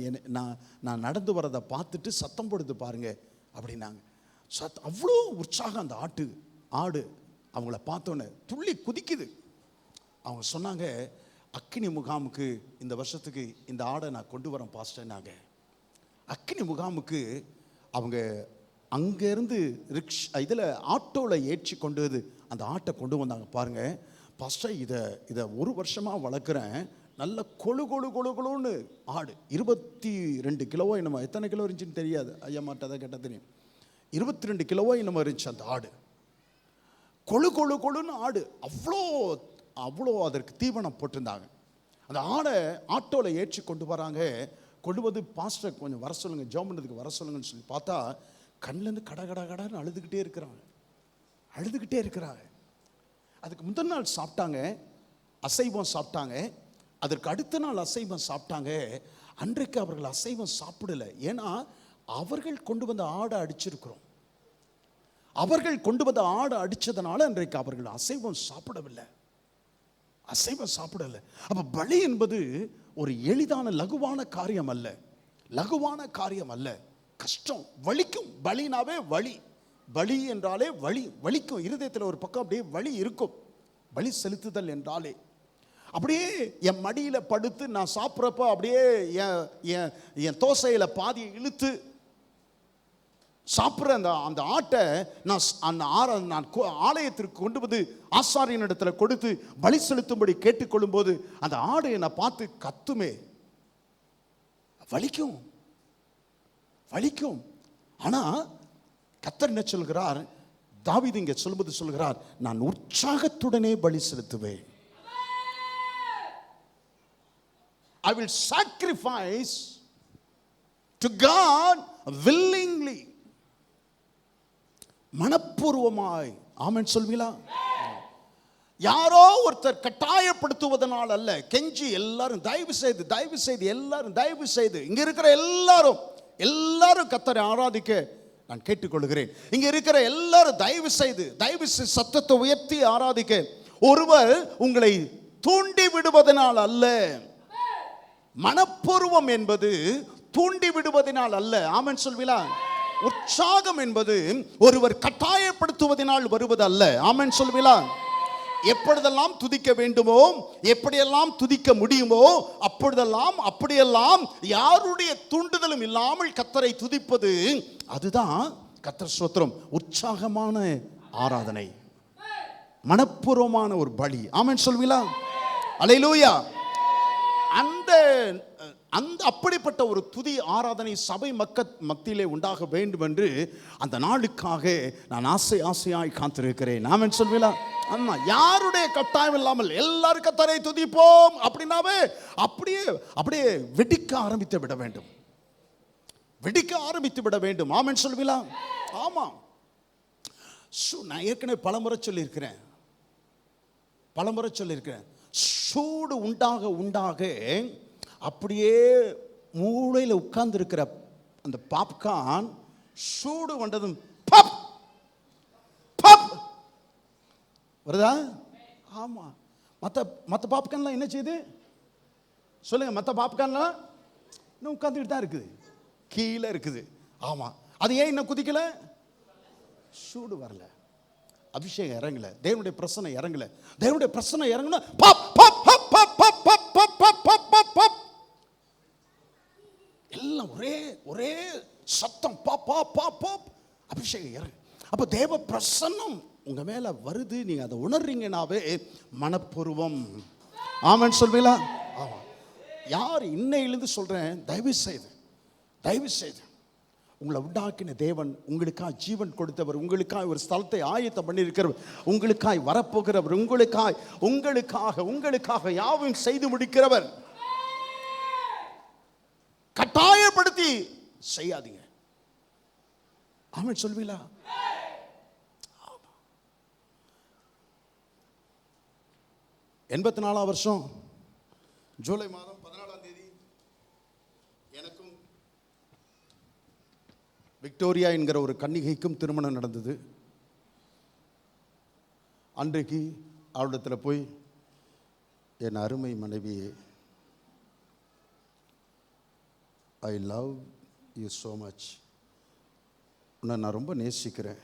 Speaker 1: நான் நடந்து வரதை பார்த்துட்டு சத்தம் போடுது பாருங்க அப்படின்னாங்க. அவ்வளோ உற்சாகம் அந்த ஆடு அவங்கள பார்த்தோன்னே துள்ளி குதிக்குது. அவங்க சொன்னாங்க, அக்கினி முகாமுக்கு இந்த வருஷத்துக்கு இந்த ஆடை நான் கொண்டு வரேன் பாஸ்டர்னாங்க. அக்கினி முகாமுக்கு அவங்க அங்கேருந்து இதில் ஆட்டோவில் ஏற்றி கொண்டு அந்த ஆட்டை கொண்டு வந்தாங்க. பாருங்கள் பாஸ்டர், இதை 1 வருஷமாக வளர்க்குறேன், நல்ல கொழுன்னு ஆடு, 22 கிலோவோ என்னமோ, எத்தனை கிலோ இருந்துச்சுன்னு தெரியாது, ஐயா மாட்டை அதை கேட்டால் தெரியும், 22 கிலோவோ என்னமோ இருந்துச்சு அந்த ஆடு. கொழுன்னு ஆடு, அவ்வளோ அதற்கு தீவனம் போட்டிருந்தாங்க. அந்த ஆடை ஆட்டோவில் ஏற்றி கொண்டு வராங்க. கொண்டு வந்து பாஸ்டர் கொஞ்சம் வர சொல்லுங்கள், ஜெபம் பண்ணுறதுக்கு வர சொல்லுங்கன்னு சொல்லி பார்த்தா கண்ணிலேருந்து கடன்னு அழுதுகிட்டே இருக்கிறாங்க. அதுக்கு முதல் நாள் சாப்பிட்டாங்க, அசைவம் சாப்பிட்டாங்க. அதற்கு அடுத்த நாள் அசைவம் சாப்பிட்டாங்க. அன்றைக்கு அவர்கள் அசைவம் சாப்பிடலை. ஏன்னா அவர்கள் கொண்டு வந்த ஆடை அடிச்சிருக்கிறோம். அவர்கள் கொண்டு வந்த ஆடை அடித்ததுனால அன்றைக்கு அவர்கள் அசைவம் சாப்பிடவில்லை. அப்போ பலி என்பது ஒரு எளிதான லகுவான காரியம் அல்ல, கஷ்டம், வலிக்கும். பலினாவே பலி என்றாலே வலிக்கும். இருதயத்தில் ஒரு பக்கம் அப்படியே வலி இருக்கும். பலி செலுத்துதல் என்றாலே அப்படியே என் மடியில் படுத்து நான் சாப்பிட்றப்ப அப்படியே என் தோசையில் பாதியை இழுத்து சாப்பிட்ற அந்த ஆட்டை நான் ஆலயத்திற்கு கொண்டு வந்து ஆசாரியன் இடத்துல கொடுத்து பலி செலுத்தும்படி கேட்டுக்கொள்ளும் போது அந்த ஆடு என்னை பார்த்து கத்துமே, வலிக்கும். ஆனா கர்த்தர் என்ன சொல்கிறார்? தாவீது இங்கே சொல்கிறார், நான் உற்சாகத்துடனே பலி செலுத்துவேன். I will sacrifice to God willingly. மனப்பூர்வமாய். ஆமென் சொல்வீங்களா? யாரோ ஒருத்தர் கட்டாயப்படுத்துவதனால் அல்ல. கெஞ்சி எல்லாரும் தயவு செய்து இங்க இருக்கிற எல்லாரும் கர்த்தரை ஆராதிக்க நான் கேட்டுக்கொள்கிறேன். இங்க இருக்கிற எல்லாரும் தயவு செய்து சத்தத்தை உயர்த்தி ஆராதிக்க. ஒருவர் உங்களை தூண்டி விடுவதனால் அல்ல. மனப்பூர்வம் என்பது தூண்டி விடுவதனால் அல்ல. ஆமென் சொல்வீங்களா? உற்சாகம் என்பது ஒருவர் கட்டாயப்படுத்துவதனால் வருவது அல்ல. ஆமென் சொல்வீங்களா? எப்பொழுதெல்லாம் துதிக்க வேண்டுமோ, எப்படியெல்லாம் துதிக்க முடியுமோ அப்படியெல்லாம் யாருடைய தூண்டுதலும் இல்லாமல் கர்த்தரை துதிப்பது, அதுதான் கர்த்தர் ஸ்தோத்திரம், உற்சாகமான ஆராதனை, மனப்பூர்வமான ஒரு பலி. ஆமென் சொல்வீங்களா? அல்லேலூயா. அந்த அப்படிப்பட்ட ஒரு துதி ஆராதனை சபை மத்தியிலே உண்டாக வேண்டும் என்று அந்த நாளுக்காக நான் ஆசையாய் காத்திருக்கிறேன். ஆமென் சொல்வீங்களா? ஆமா, யாருடைய கட்டாயம் இல்லாமல் எல்லாரும் கர்த்தரை துதிப்போம் அப்படின்னாவே அப்படியே அப்படியே வெடிக்க ஆரம்பித்து விட வேண்டும், வெடிக்க ஆரம்பித்து விட வேண்டும். ஆமென் சொல்வீங்களா? ஆமா, நான் ஏற்கனவே பலமுறை சொல்லியிருக்கிறேன், சூடு உண்டாக அப்படியே மூளையில் உட்கார்ந்து இருக்கிற அந்த பாப்கார்ன் சூடு வந்ததும் பப் பப் வருதா? ஆமா. மற்ற பாப்கார்ன்லாம் என்ன செய்யுது சொல்லுங்க? மற்ற பாப்கார்ன்லாம் இன்னும் உட்கார்ந்துட்டு தான் இருக்குது, கீழே இருக்குது. ஆமா, அது ஏன் இன்னும் குதிக்கல? சூடு வரல, அபிஷேகம் இறங்கல, தேவனுடைய பிரசன்னம் இறங்கல. தேவனுடைய பிரசன்னம் இறங்கணும், பப் பப் பப் பப் பப் பப் பப் பப் பப் பப் எல்லாம் ஒரே சத்தம், பப் பப் பப் பப் அபிஷேகம் இறங்கு. அப்ப தேவ பிரசன்னம் உங்க மேல வருது, நீங்க அதை உணர்றீங்கனாவே மனப்பூர்வம். ஆமென் சொல்வீங்களா? ஆமா. யார் இன்னையிலிருந்து சொல்றேன், தயவு செய்து உங்களை உண்டாக்கின தேவன், உங்களுக்காக ஜீவன் கொடுத்தவர், உங்களுக்காக ஒரு ஸ்தலத்தை ஆயத்தம் பண்ணியிருக்கிறவர், உங்களுக்காய் வரப்போகிறவர், உங்களுக்காக யாவும் செய்து முடிக்கிறவர். கட்டாயப்படுத்தி செய்யாதீங்க. ஆமென் சொல்வீங்களா? 84 வருஷம் ஜூலை மாதம் 14ஆம் தேதி எனக்கும் விக்டோரியா என்கிற ஒரு கன்னிகைக்கும் திருமணம் நடந்தது. அன்றைக்கு அவளிடத்தில் போய், என் அருமை மனைவியே, I love you so much, உன்னை நான் ரொம்ப நேசிக்கிறேன்,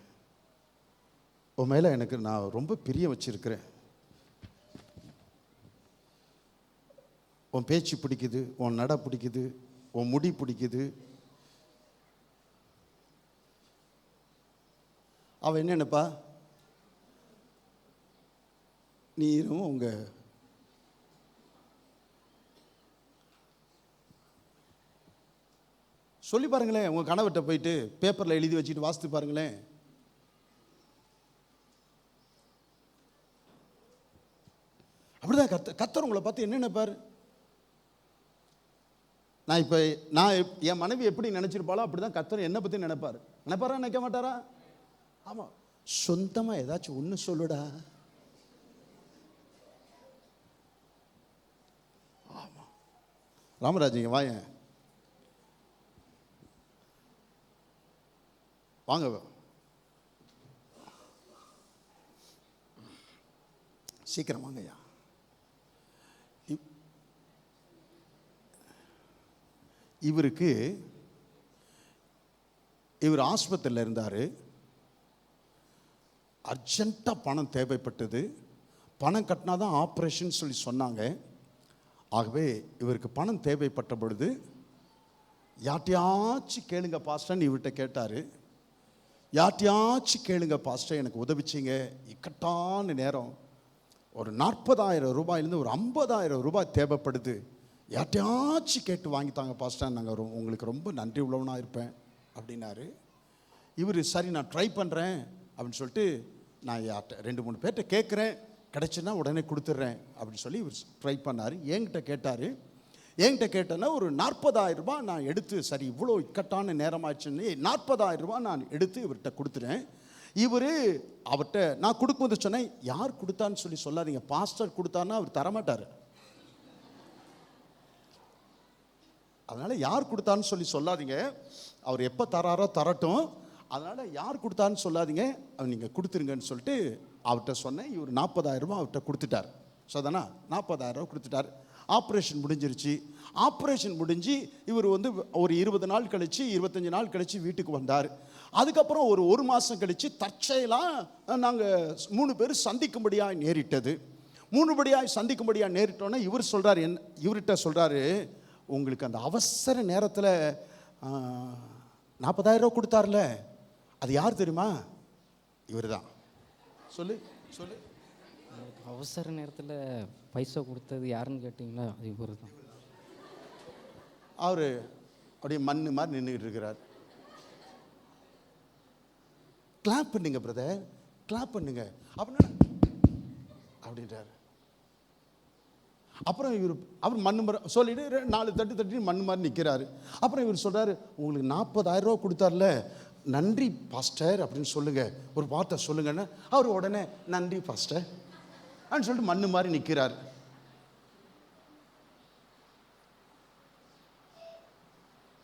Speaker 1: உன் மேலே எனக்கு நான் ரொம்ப பிரியம் வச்சிருக்கிறேன், உன் பேச்சு பிடிக்குது, உன் நட பிடிக்குது, உன் முடி பிடிக்குது. அவன் என்ன நினைப்பா? நீரும் உங்க சொல்லி பாருங்களேன், உங்க கணவர்கிட்ட போயிட்டு பேப்பர்ல எழுதி வச்சுட்டு வாசித்து பாருங்களேன். அப்படிதான் கர்த்தர் உங்களை பார்த்து என்ன நினைப்பாரு? நான் என் மனைவி எப்படி நினைச்சிருப்பாளோ அப்படிதான் கர்த்தர் என்னை பத்தி நினைப்பாரு. நினைப்பாரா, நினைக்க மாட்டாரா? ஆமா. சொந்தமா ஏதாச்சும் ஒண்ணு சொல்லுடா. ஆமா. ராமராஜிங்க வாங்க, வாங்க, சீக்கிரம் வாங்கய்யா. இவர் ஆஸ்பத்திரியில் இருந்தார். அர்ஜென்ட்டாக பணம் தேவைப்பட்டது. பணம் கட்டினா தான் ஆப்ரேஷன் சொல்லி சொன்னாங்க. ஆகவே இவருக்கு பணம் தேவைப்பட்ட பொழுது, யார்ட்டையாச்சும் கேளுங்க பாஸ்டர்ன்னு இவர்கிட்ட கேட்டார். யார்ட்டையாச்சும் கேளுங்க பாஸ்டர், எனக்கு உதவிச்சிங்க, இக்கட்டான நேரம், ஒரு 40,000 ரூபாயிலேருந்து ஒரு 50,000 ரூபாய் தேவைப்படுது, யார்ட்டையாச்சும் கேட்டு வாங்கித்தாங்க பாஸ்டர், நாங்கள் உங்களுக்கு ரொம்ப நன்றி உள்ளவனாக இருப்பேன் அப்படின்னாரு. இவர் சரி நான் ட்ரை பண்ணுறேன் அப்படின்னு சொல்லிட்டு, நான் யார்கிட்ட 2-3 பேர்கிட்ட கேட்குறேன், கிடச்சுன்னா உடனே கொடுத்துட்றேன் அப்படின்னு சொல்லி இவர் ட்ரை பண்ணார். என்கிட்ட கேட்டேன்னா ஒரு 40,000 ரூபாய் நான் எடுத்து, சரி இவ்வளோ இக்கட்டான நேரமாச்சுன்னு 40,000 ரூபாய் நான் எடுத்து இவர்கிட்ட கொடுத்துறேன். அவர்கிட்ட நான் கொடுக்கும்போது சொன்னேன், யார் கொடுத்தான்னு சொல்லி சொல்லாதீங்க, பாஸ்டர் கொடுத்தான்னா அவர் தரமாட்டார், அதனால் யார் கொடுத்தான்னு சொல்லி சொல்லாதீங்க, அவர் எப்போ தராரோ தரட்டும், அதனால் யார் கொடுத்தான்னு சொல்லாதீங்க, அவர் நீங்கள் கொடுத்துருங்கன்னு சொல்லிட்டு அவர்கிட்ட சொன்னேன். இவர் 40,000 ரூபாய் அவர்கிட்ட கொடுத்துட்டார். ஸோ தானே 40,000 ரூபா கொடுத்துட்டார். ஆப்ரேஷன் முடிஞ்சிருச்சு. ஆப்ரேஷன் முடிஞ்சு இவர் ஒரு 20 நாள் கழித்து 25 நாள் கழித்து வீட்டுக்கு வந்தார். அதுக்கப்புறம் ஒரு மாதம் கழித்து தற்செயலாக நாங்கள் 3 பேர் சந்திக்கும்படியாக நேரிட்டது. 3 சந்திக்கும்படியாக நேரிட்டோன்னே இவர் சொல்கிறார், இவர்கிட்ட சொல்கிறாரு, உங்களுக்கு அந்த அவசர நேரத்தில் 40,000 ரூபா கொடுத்தார்ல, அது யார் தெரியுமா? இவர் தான். சொல்லு.
Speaker 3: அவசர நேரத்தில் பைசா கொடுத்தது யாருன்னு கேட்டிங்களா? அது இவர் தான்.
Speaker 1: அவர் அப்படியே மண்ணு மாதிரி நின்றுக்கிட்டு இருக்கிறார். கிளாப் பண்ணுங்க பிரதர், கிளாப் பண்ணுங்க அப்படின்னா அப்படின்றார். அப்புறம் அவர் மண்ணு மாதிரி சொல்லிட்டு 4 தட்டு தட்டி மண்ணு மாதிரி நிற்கிறாரு. அப்புறம் இவர் சொல்கிறாரு, உங்களுக்கு 40,000 ரூபா கொடுத்தார்ல, நன்றி பாஸ்டர் அப்படின்னு சொல்லுங்க, ஒரு வார்த்தை சொல்லுங்கன்னு. அவர் உடனே நன்றி பாஸ்டர் அப்படின்னு சொல்லிட்டு மண்ணு மாதிரி நிற்கிறார்.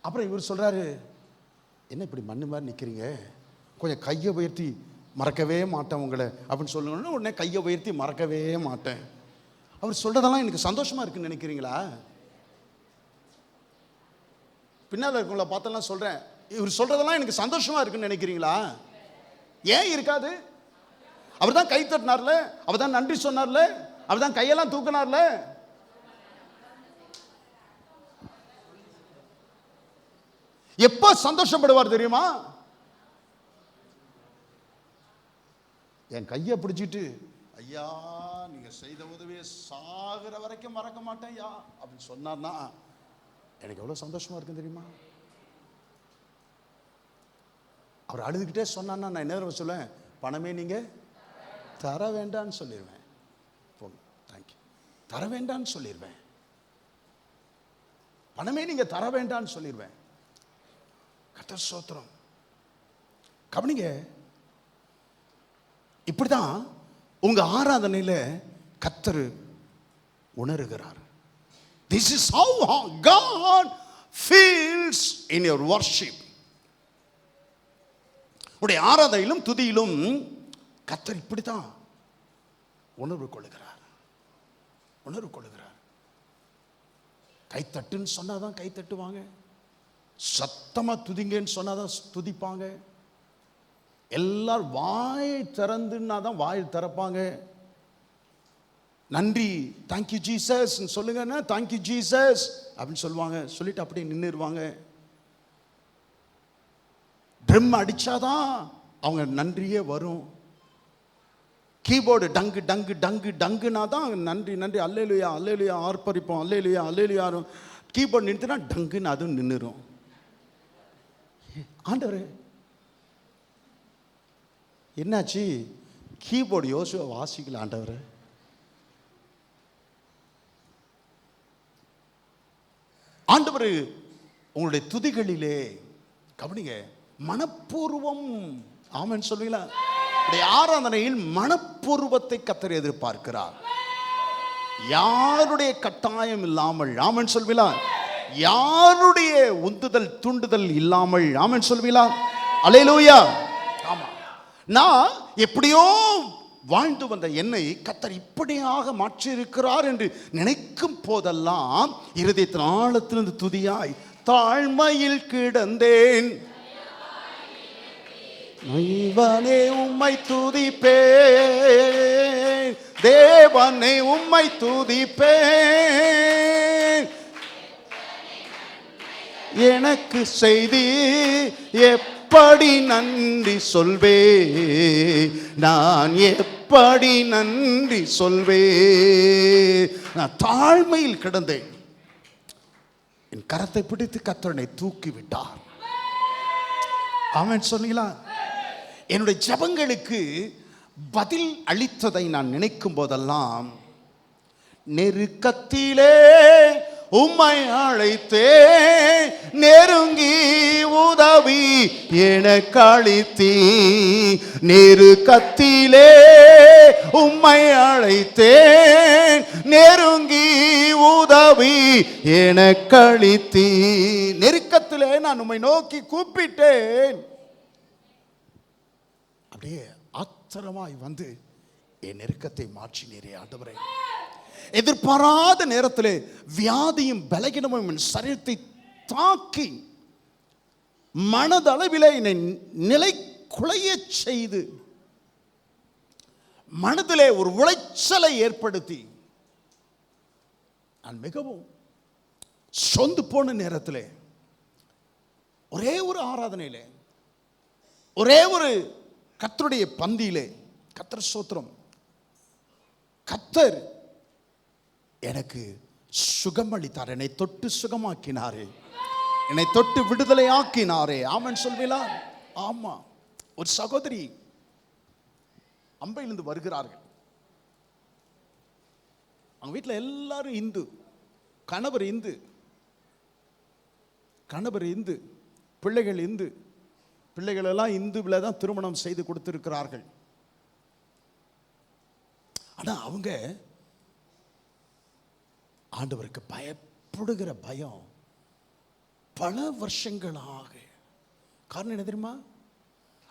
Speaker 1: அப்புறம் இவர் சொல்கிறாரு, என்ன இப்படி மண்ணு மாதிரி நிற்கிறீங்க, கொஞ்சம் கையை உயர்த்தி மறக்கவே மாட்டேன் உங்களை அப்படின்னு சொல்லுங்கன்னா உடனே கையை உயர்த்தி மறக்கவே மாட்டேன். அவர் சொல்கிறதெல்லாம் எனக்கு சந்தோஷமாக இருக்குன்னு நினைக்கிறீங்களா? பின்னால் இருக்கவங்கள பார்த்தெல்லாம் சொல்கிறேன், இவர் சொல்கிறதெல்லாம் எனக்கு சந்தோஷமாக இருக்குன்னு நினைக்கிறீங்களா? ஏன் இருக்காது? அவர் தான் கை தட்டினார்ல, அவர் தான் நன்றி சொன்னார்ல, அவர் தான் கையெல்லாம் தூக்கினார்ல. எப்போ சந்தோஷப்படுவார் தெரியுமா? என் கையை பிடிச்சிட்டு, ஐயா நீங்கள் செய்த உதவியை சாகிற வரைக்கும் மறக்க மாட்டேன் ஐயா அப்படின்னு சொன்னார்னா எனக்கு எவ்வளோ சந்தோஷமா இருக்கும் தெரியுமா? அவர் அழுதுகிட்டே சொன்னான்னா நான் என்ன சொல்லுவேன், பணமே நீங்கள் தர வேண்டான்னு சொல்லிடுவேன். தேங்க்யூ, தர வேண்டான்னு சொல்லிடுவேன். பணமே நீங்கள் தர வேண்டான்னு சொல்லிடுவேன். கர்த்தர் ஸ்தோத்திரம். கவனிங்க, இப்படிதான் உங்க ஆராதனையில கர்த்தர் உணர்கிறார். This is how God feels in your worship. உடைய ஆராதனையிலும் துதியிலும் கர்த்தர் இப்படித்தான் உணர்வு கொள்ளுகிறார். உணர்வு கொள்ளுகிறார். கைத்தட்டுன்னு சொன்னாதான் கை தட்டுவாங்க, சத்தமா துதிங்கன்னு சொன்னாதான் துதிப்பாங்க, எல்லாரும் வாய் திறந்துன்னா தான் வாய் திறப்பாங்க. நன்றி தேங்க்யூ ஜீசஸ் சொல்லுங்கன்னா தேங்க்யூ ஜீசஸ் அப்படின்னு சொல்லுவாங்க. சொல்லிட்டு அப்படியே நின்றுடுவாங்க. ட்ரம் அடிச்சாதான் அவங்க நன்றியே வரும். கீபோர்டு டங்கு டங்கு டங்கு டங்குனா தான் நன்றி நன்றி அல்லேலூயா அல்லேலூயா ஆர்ப்பரிப்போம், அல்லேலூயா அல்லேலூயா. கீபோர்டு நிறுத்தினா டங்குன்னு அதுவும் நின்றுடும். ஆண்டவரே என்னாச்சு? கீபோர்டு யோசுவா வாசிக்கல ஆண்டவர். ஆண்டவர் உங்களுடைய துதிகளிலே கவனிங்க, மனப்பூர்வம். ஆமென் சொல்லுவீங்களா? ஆராதனையில் மனப்பூர்வத்தை கர்த்தர் எதிர்பார்க்கிறார். யாருடைய கட்டாயம் இல்லாமல், ஆமென் சொல்வீங்களா? யாருடைய உந்துதல் தூண்டுதல் இல்லாமல், ஆமென் சொல்வீங்களா? அல்லேலூயா. ஆமா, நான் எப்படியோ வாழ்ந்து வந்த என்னை கர்த்தர் இப்படியாக மாற்றி இருக்கிறார் என்று நினைக்கும் போதெல்லாம் இருதயத்தின் ஆழத்திலிருந்து துதியாய் தாழ்மையில் கிடந்தேன். தேவனே உம்மை துதிப்பேன், தேவனே உம்மை துதிப்பேன், எனக்கு செய்தி எப்படி நன்றி சொல்வே, நான் எப்படி நன்றி சொல்வே. நான் தாழ்மையில் கிடந்தேன், என் கரத்தை பிடித்து கர்த்தர் தூக்கி விட்டார். ஆமென் சொன்னீங்களா? என்னுடைய ஜெபங்களுக்கு பதில் அளித்ததை நான் நினைக்கும் போதெல்லாம், நெருக்கத்திலே உம்மை அழைத்தே, நெருங்கி உதவி எனக்கு அளித்தீ, நெருக்கத்திலே உம்மை அழைத்தேன், நெருங்கி உதவி எனக்கு அளித்தீ. நெருக்கத்திலே நான் உம்மை நோக்கி கூப்பிட்டேன், அப்படியே ஆத்திரமாய் வந்து என் நெருக்கத்தை மாற்றினீரே ஆண்டவரே. எதிர்பாராத நேரத்திலே வியாதியும் பலகீனமும் என் சரீரத்தை தாக்கி மனதளவிலே என்னை நிலை குலைய செய்து மனதிலே ஒரு உளைச்சலை ஏற்படுத்தி நான் மிகவும் சொந்து போன நேரத்திலே ஒரே ஒரு ஆராதனையிலே, ஒரே ஒரு கர்த்தருடைய பந்தியிலே, கர்த்தர் ஸ்தோத்திரம், கர்த்தர் எனக்கு சுகம் அளித்தார், என்னை தொட்டு சுகமாக்கினாரே. என்னை தொட்டு விடுதலை ஆக்கினாரே. ஆமென் சொல்வீங்களா? ஆமா. ஒரு சகோதரி அம்பையிலிருந்து வருகிறார்கள். அவங்க வீட்டில் எல்லாரும் இந்து, கணவர் இந்து, பிள்ளைகள் இந்து, பிள்ளைகள் எல்லாம் இந்துவில் தான் திருமணம் செய்து கொடுத்திருக்கிறார்கள். ஆனா அவங்க ஆண்டவருக்கு பயப்படுகிற பயம் பல வருஷங்களாக. காரணம் என்ன தெரியுமா?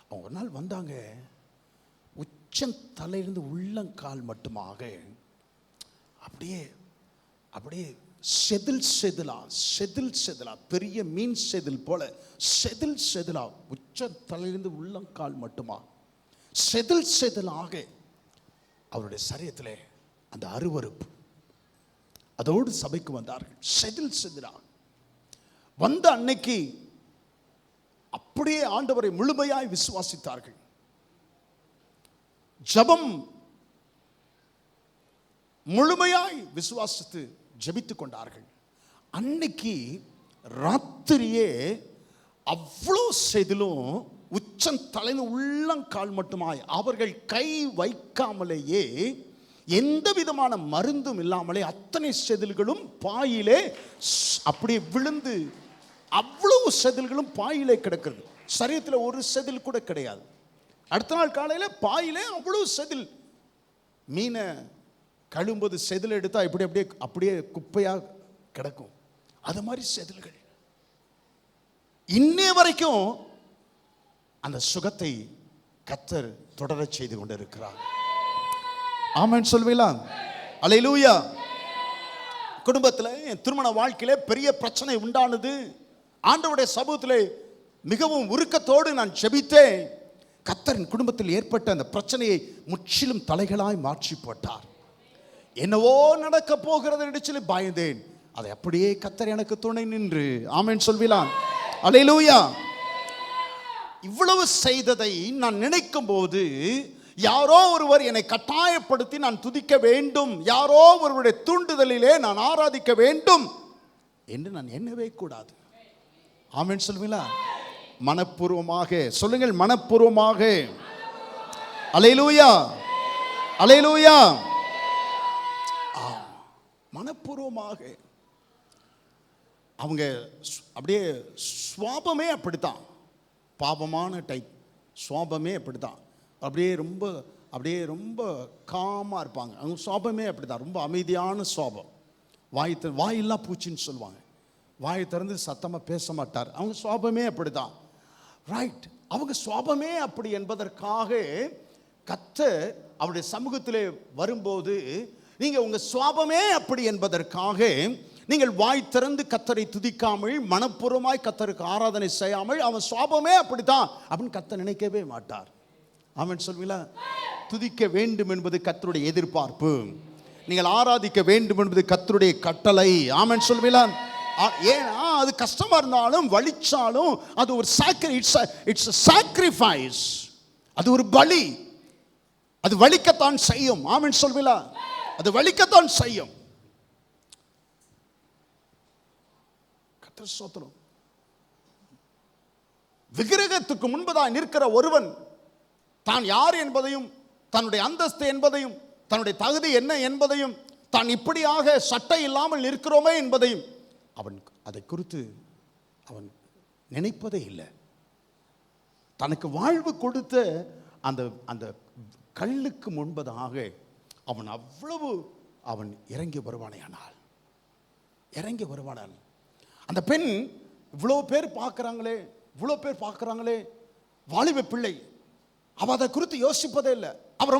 Speaker 1: அவங்க ஒரு நாள் வந்தாங்க, உச்சம் தலையிலிருந்து உள்ளங்கால் மட்டுமாக அப்படியே அப்படியே செதில் செதிலா பெரிய மீன் செதில் போல செதிலா, உச்ச தலையிலிருந்து உள்ளங்கால் மட்டுமா செதிலாக அவருடைய சரீரத்திலே அந்த அருவருப்பு. அதோடு சபைக்கு வந்தார்கள். செதிலா வந்த அன்னைக்கு அப்படியே ஆண்டவரை முழுமையாய் விசுவாசித்தார்கள். ஜெபம் முழுமையாய் விசுவாசித்து ஜெபித்துக் கொண்டார்கள். அன்னைக்கு ராத்திரியே அவ்வளோ செதிலும் உச்சம் தலைந்து உள்ளங்கால் மட்டுமாய் அவர்கள் கை வைக்காமலேயே எந்த விதமான மருந்தும் இல்லாமலே அத்தனை செதில்களும் பாயிலே அப்படியே விழுந்து, அவ்வளவு செதில்களும் பாயிலே கிடக்கிறது. சரீரத்தில் ஒரு செதில் கூட கிடையாது. அடுத்த நாள் காலையில் பாயிலே அவ்வளவு செதில். மீனை கழும்போது செதில் எடுத்தா இப்படி அப்படியே குப்பையாக கிடக்கும். அது மாதிரி செதில்கள். இன்னைய வரைக்கும் அந்த சுகத்தை கர்த்தர் தொடர செய்து கொண்டிருக்கிறார். ஆமென் சொல்வீங்களா? அல்லேலூயா. குடும்பத்தில் என் திருமண வாழ்க்கையிலே பெரிய பிரச்சனை உண்டானது. ஆண்டவருடைய சமூகத்திலே மிகவும் உருக்கத்தோடு நான் ஜெபித்தேன். கர்த்தரின் குடும்பத்தில் ஏற்பட்ட அந்த பிரச்சனையை முற்றிலும் தலைகளாய் மாற்றி போட்டார். என்னவோ நடக்க போகிறது என்று சொல்லி பயந்தேன். அதை அப்படியே கர்த்தர் எனக்கு துணை நின்று ஆமென் சொல்வீங்களா? அல்லேலூயா. இவ்வளவு செய்ததை நான் நினைக்கும் போது யாரோ ஒருவர் என்னை கட்டாயப்படுத்தி நான் துதிக்க வேண்டும், யாரோ ஒருவருடைய தூண்டுதலிலே நான் ஆராதிக்க வேண்டும் என்று நான் எண்ணவே கூடாது. ஆமென் சொல்வீங்களா? மனப்பூர்வமாக சொல்லுங்கள், மனப்பூர்வமாக. அல்லேலூயா, அல்லேலூயா. மனப்பூர்வமாக. அவங்க அப்படியே சுவாபமே அப்படித்தான், பாவமான டைப் சுவாபமே அப்படித்தான். அப்படியே ரொம்ப காமாக இருப்பாங்க. அவங்க சுவாபமே அப்படித்தான், ரொம்ப அமைதியான சுவாபம். வாயில்லா பூச்சின்னு சொல்லுவாங்க. வாயை திறந்து சத்தமாக பேச மாட்டார். அவங்க சுவாபமே அப்படித்தான். ரைட். அவங்க சுவாபமே அப்படி என்பதற்காக கர்த்தர் அவருடைய சமூகத்திலே வரும்போது, நீங்கள் உங்கள் சுவாபமே அப்படி என்பதற்காக நீங்கள் வாய் திறந்து கர்த்தரை துதிக்காமல், மனப்பூர்வமாய் கர்த்தருக்கு ஆராதனை செய்யாமல், அவன் சுவாபமே அப்படித்தான் அப்படின்னு கர்த்தர் நினைக்கவே மாட்டார். ஆமென் சொல்வீங்களா? துதிக்க வேண்டும் என்பது கர்த்தருடைய எதிர்பார்ப்பு. நீங்கள் ஆராதிக்க வேண்டும் என்பது கர்த்தருடைய கட்டளை. ஆமென் சொல்வீங்களா? ஏன்னா அது கஷ்டமா இருந்தாலும் வலிச்சாலும் அது ஒரு இட்ஸ் சாக்ரிஃபைஸ். அது ஒரு பலி. அது வலிக்கத்தான் செய்யும். ஆமென் சொல்வீங்களா? அது வலிக்கத்தான் செய்யும். கர்த்தர் ஸ்தோத்திரம். விக்கிரகத்துக்கு முன்பதாக நிற்கிற ஒருவன் தான் யார் என்பதையும், தன்னுடைய அந்தஸ்து என்பதையும், தன்னுடைய தகுதி என்ன என்பதையும், தான் இப்படியாக சட்டை இல்லாமல் நிற்கிறோமே என்பதையும் அவன் அதை குறித்து அவன் நினைப்பதே இல்லை. தனக்கு வாழ்வு கொடுத்த அந்த அந்த கல்லுக்கு முன்பதாக அவன் இறங்கி வருவானேயானால், அந்த பெண் இவ்வளோ பேர் பார்க்குறாங்களே, வாலிப பிள்ளை, அவள் அதை குறித்து யோசிப்பதே இல்லை. அவள்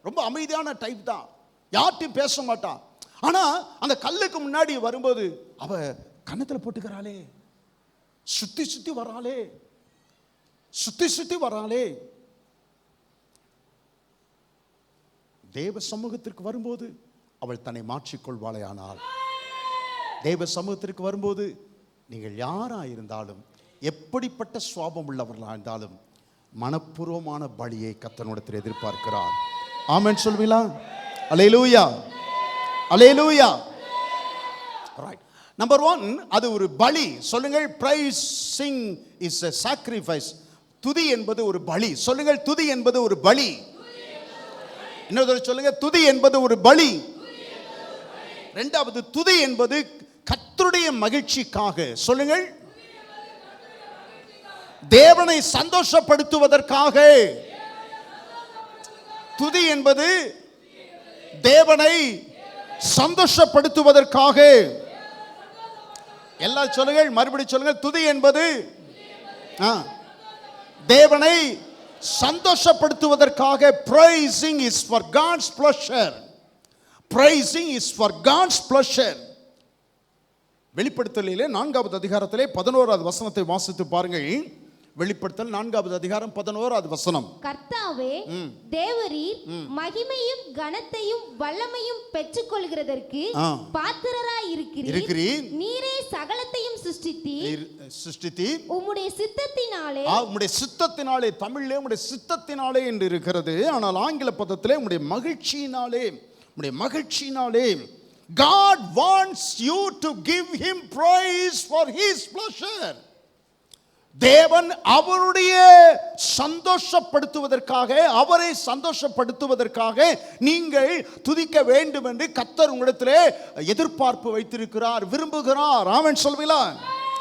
Speaker 1: ரொம்ப அமைதியான டைப் தான், யார்ட்டையும் பேச மாட்டான். ஆனால் அந்த கல்லுக்கு முன்னாடி வரும்போது அவ கன்னத்தில் போட்டுக்கிறாளே, சுத்தி வராளே. தேவ சமூகத்திற்கு வரும்போது அவள் தன்னை மாற்றிக்கொள்வாளே. ஆனால் தேவ சமூகத்திற்கு வரும்போது நீங்கள் யாராக இருந்தாலும், எப்படிப்பட்ட சுவாபம் உள்ளவர்களாக இருந்தாலும், மனப்பூர்வமான பலியை கர்த்தரிடத்தில் எதிர்பார்க்கிறார். ஆமென் சொல்வீங்களா? அல்லேலூயா, அல்லேலூயா. ரைட். நம்பர் 1, அது ஒரு பலி. சொல்லுங்கள், பிரைசிங் இஸ் a sacrifice. துதி என்பது ஒரு பலி. சொல்லுங்கள், துதி என்பது ஒரு பலி. இன்னொரு சொல்லுங்க, துதி என்பது ஒரு பலி. இரண்டாவது, துதி என்பது கர்த்தருடைய மகிழ்ச்சிக்காக. சொல்லுங்கள், தேவனை சந்தோஷப்படுத்துவதற்காக. துதி என்பது தேவனை சந்தோஷப்படுத்துவதற்காக. எல்லாம் சொல்லுங்கள், மறுபடியும் சொல்லுங்கள். துதி என்பது தேவனை சந்தோஷப்படுத்துவதற்காக. praising is for God's pleasure. praising is for God's pleasure. வெளிப்படுத்தலிலே 4வது அதிகாரத்திலே 11வது வசனத்தை வாசித்து பாருங்கள். வெளிப்படுத்தல் 4வது அதிகாரம் 11வது வசனம்.
Speaker 2: கர்த்தாவே, தேவரீர் மகிமையும் கனத்தையும் வல்லமையும் பெற்றுக்கொள்கிறதற்கு பாத்திரராய் இருக்கிறீர். நீரே சகலத்தையும் சிருஷ்டித்தீர். உம்முடைய சித்தத்தினாலே.
Speaker 1: உம்முடைய சித்தத்தினாலே. தமிழிலே உம்முடைய சித்தத்தினாலே என்று இருக்கிறது. ஆனால் ஆங்கில பதத்திலே உம்முடைய மகிழ்ச்சியினாலே. உம்முடைய மகிழ்ச்சியினாலே. God wants you to give him praise for his pleasure. தேவன் அவருடைய சந்தோஷப்படுத்துவதற்காக, அவரை சந்தோஷப்படுத்துவதற்காக நீங்கள் துதிக்க வேண்டும் என்று கர்த்தர் உங்களிடத்திலே எதிர்பார்ப்பு வைத்திருக்கிறார், விரும்புகிறார். ஆமென் சொல்வீங்களா?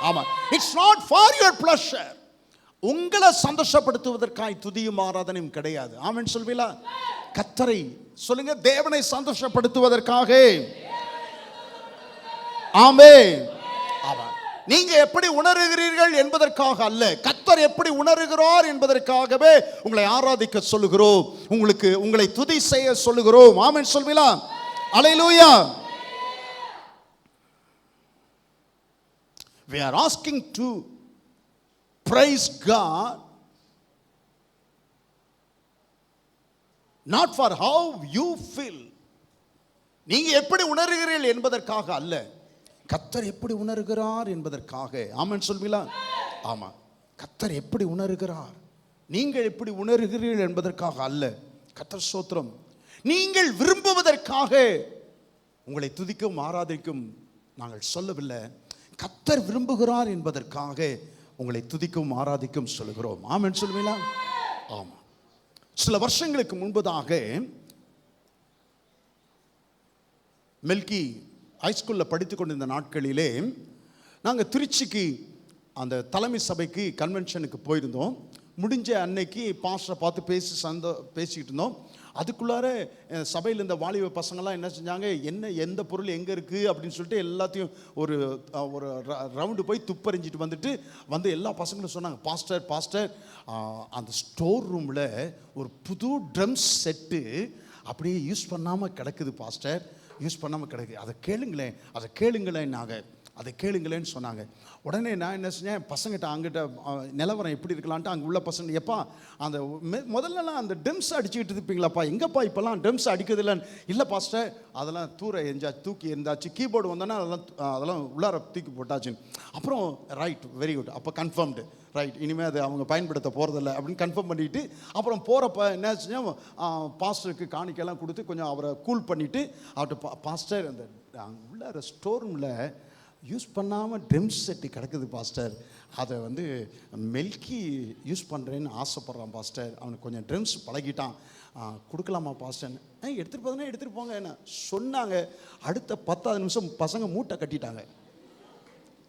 Speaker 1: ஆமா. It's not for your pleasure. உங்களை சந்தோஷப்படுத்துவதற்காக துதியும் ஆராதனையும் கிடையாது. ஆமென் சொல்வீங்களா? கர்த்தரை சொல்லுங்க, தேவனை சந்தோஷப்படுத்துவதற்காக. ஆமென். ஆமா. நீங்க எப்படி உணர்கிறீர்கள் என்பதற்காக அல்ல, கர்த்தர் எப்படி உணர்கிறார் என்பதற்காகவே உங்களை ஆராதிக்க சொல்லுகிறோம், உங்களை துதி செய்ய சொல்லுகிறோம். ஆமென் சொல்வீங்களா? அல்லேலூயா. We are asking to praise God not for how you feel. நீங்க எப்படி உணர்கிறீர்கள் என்பதற்காக அல்ல, கர்த்தர் எப்படி உணர்கிறார் என்பதற்காக. ஆமென் சொல்வீங்களா? ஆமா. கர்த்தர் எப்படி உணர்கிறார், நீங்கள் எப்படி உணர்கிறீர்கள் என்பதற்காக அல்ல. கர்த்தர் ஸ்தோத்திரம். நீங்கள் விரும்புவதற்காக உங்களை துதிக்கும் ஆராதிக்கும் நாங்கள் சொல்லவில்லை, கர்த்தர் விரும்புகிறார் என்பதற்காக உங்களை துதிக்கும் ஆராதிக்கும் சொல்லுகிறோம். ஆமென் சொல்வீங்களா? ஆமா. சில வருஷங்களுக்கு முன்பதாக மெல்கி ஹைஸ்கூலில் படித்து கொண்டிருந்த நாட்களிலே நாங்கள் திருச்சிக்கு அந்த தலைமை சபைக்கு கன்வென்ஷனுக்கு போயிருந்தோம். முடிஞ்ச அன்னைக்கு பாஸ்டரை பார்த்து பேசிக்கிட்டு இருந்தோம். அதுக்குள்ளார சபையில் இருந்த வாலிப பசங்கள்லாம் என்ன செஞ்சாங்க, எந்த பொருள் எங்கே இருக்குது அப்படின்னு சொல்லிட்டு எல்லாத்தையும் ஒரு ரவுண்டு போய் துப்பறிஞ்சிட்டு வந்து எல்லா பசங்களும் சொன்னாங்க, பாஸ்டர் அந்த ஸ்டோர் ரூமில் ஒரு புது ட்ரம்ஸ் செட்டு அப்படியே யூஸ் பண்ணாமல் கிடக்குது பாஸ்டர், யூஸ் பண்ணாமல் கிடக்கு, அதை கேளுங்களேன் நாங்கள் அதை கேளுங்களேன்னு சொன்னாங்க. உடனே நான் என்ன செஞ்சேன், பசங்கிட்ட அங்கிட்ட நிலவரம் எப்படி இருக்கலான்ட்டு அங்கே உள்ள பசங்க, எப்பா அந்த முதல்லலாம் அந்த ட்ரம்ஸ் அடிச்சுக்கிட்டு இருப்பீங்களாப்பா, எங்கப்பா இப்போல்லாம் ட்ரம்ஸ் அடிக்கிறதுலன்னு. இல்லை பாஸ்டர், அதெல்லாம் தூக்கி இருந்தாச்சு, கீபோர்டு வந்தோன்னா அதெல்லாம் உள்ளார தூக்கி போட்டாச்சு. அப்புறம் ரைட், வெரி குட், அப்போ கன்ஃபார்ம்டு, ரைட், இனிமேல் அது அவங்க பயன்படுத்த போகிறதில்ல அப்படின்னு கன்ஃபார்ம் பண்ணிவிட்டு அப்புறம் போகிறப்ப என்ன செஞ்சோம், பாஸ்டருக்கு காணிக்கெல்லாம் கொடுத்து கொஞ்சம் அவரை கூல் பண்ணிவிட்டு அவர்கிட்ட, பாஸ்டர் அந்த உள்ளார ஸ்டோர் ரூமில் யூஸ் பண்ணாமல் ட்ரம்ஸ் செட்டு கிடக்குது பாஸ்டர், அதை மெல்கி யூஸ் பண்ணுறேன்னு ஆசைப்பட்றான் பாஸ்டர், அவனுக்கு கொஞ்சம் ட்ரம்ஸ் பழகிட்டான், கொடுக்கலாமா பாஸ்டர்? எடுத்துகிட்டு போதுன்னா எடுத்துகிட்டு போங்க என்ன சொன்னாங்க. அடுத்த 10 நிமிஷம் பசங்க மூட்டை கட்டிட்டாங்க.